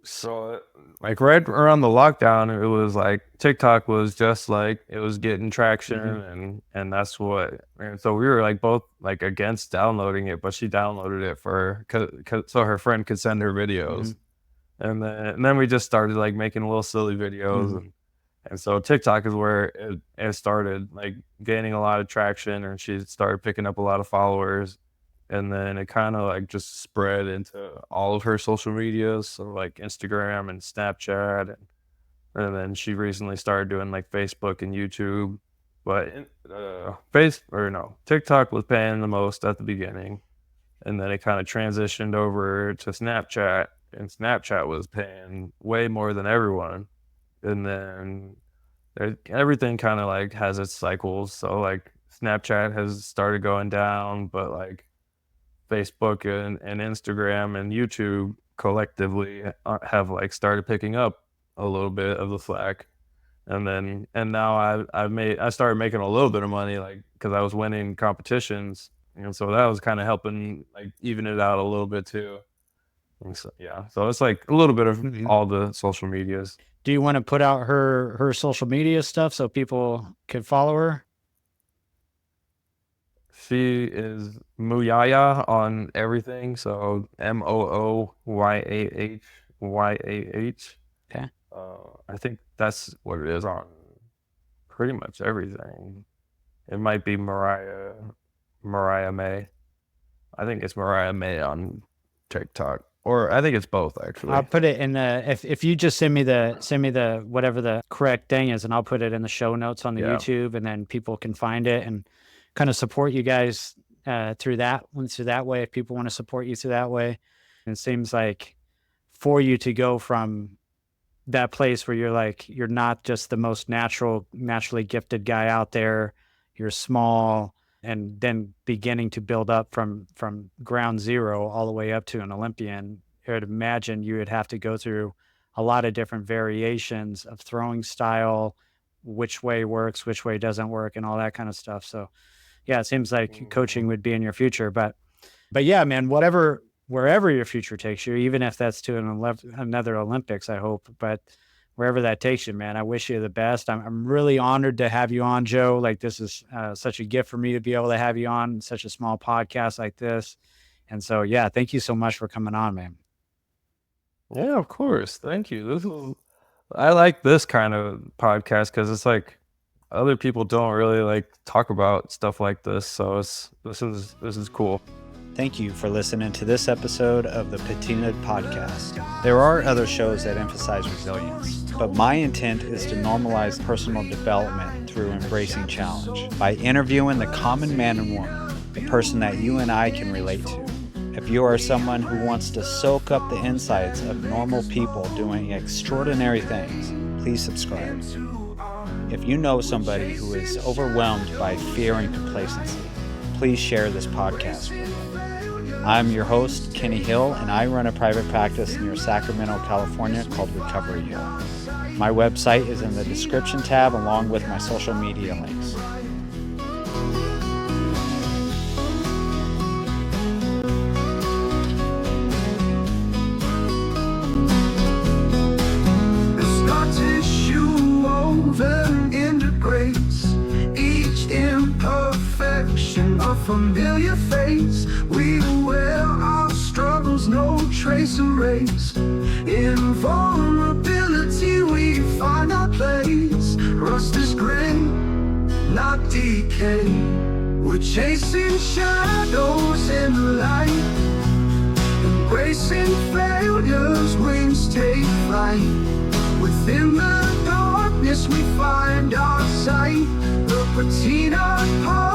So like right around the lockdown, it was like TikTok was just like, it was getting traction and that's what, and so we were like both like against downloading it, but she downloaded it so her friend could send her videos. And then we just started like making little silly videos. And so TikTok is where it started like gaining a lot of traction, and she started picking up a lot of followers. And then it kind of like just spread into all of her social medias, so like Instagram and Snapchat, and then she recently started doing like Facebook and YouTube. But TikTok was paying the most at the beginning, and then it kind of transitioned over to Snapchat, and Snapchat was paying way more than everyone. And then everything kind of like has its cycles. So like Snapchat has started going down, but like Facebook and Instagram and YouTube collectively have like started picking up a little bit of the slack. And now I started making a little bit of money, like, because I was winning competitions, and so that was kind of helping like even it out a little bit too. So, yeah, so it's like a little bit of all the social medias. Do you want to put out her social media stuff so people can follow her? She is Muyaya on everything. So MOOYAHYAH. Okay. I think that's what it is on pretty much everything. It might be Mariah May. I think it's Mariah May on TikTok, or I think it's both actually. I'll put it in the if you just send me the whatever the correct thing is, and I'll put it in the show notes on the YouTube, and then people can find it and kind of support you guys through that way. If people want to support you through that way, and it seems like for you to go from that place where you're not just the most naturally gifted guy out there, you're small, and then beginning to build up from ground zero all the way up to an Olympian. I would imagine you would have to go through a lot of different variations of throwing style, which way works, which way doesn't work, and all that kind of stuff. So yeah, it seems like coaching would be in your future, but yeah, man, wherever your future takes you, even if that's to another Olympics, I hope, but wherever that takes you, man, I wish you the best. I'm really honored to have you on, Joe. Like, this is such a gift for me to be able to have you on such a small podcast like this. And so, yeah, thank you so much for coming on, man. Yeah, of course. Thank you. I like this kind of podcast because it's like other people don't really like talk about stuff like this. So this is cool. Thank you for listening to this episode of the Patina'd Podcast. There are other shows that emphasize resilience, but my intent is to normalize personal development through embracing challenge by interviewing the common man and woman, the person that you and I can relate to. If you are someone who wants to soak up the insights of normal people doing extraordinary things, please subscribe. If you know somebody who is overwhelmed by fear and complacency, please share this podcast with them. I'm your host, Kenny Hill, and I run a private practice near Sacramento, California called Recovery Hill. My website is in the description tab along with my social media links. The scar tissue woven into grace, each imperfection a familiar face. We wear our struggles, no trace erased. In vulnerability we find our place. Rust is grin, not decay. We're chasing shadows in the light, embracing failures, wings take flight. Within the darkness we find our sight. The Patina'd Podcast.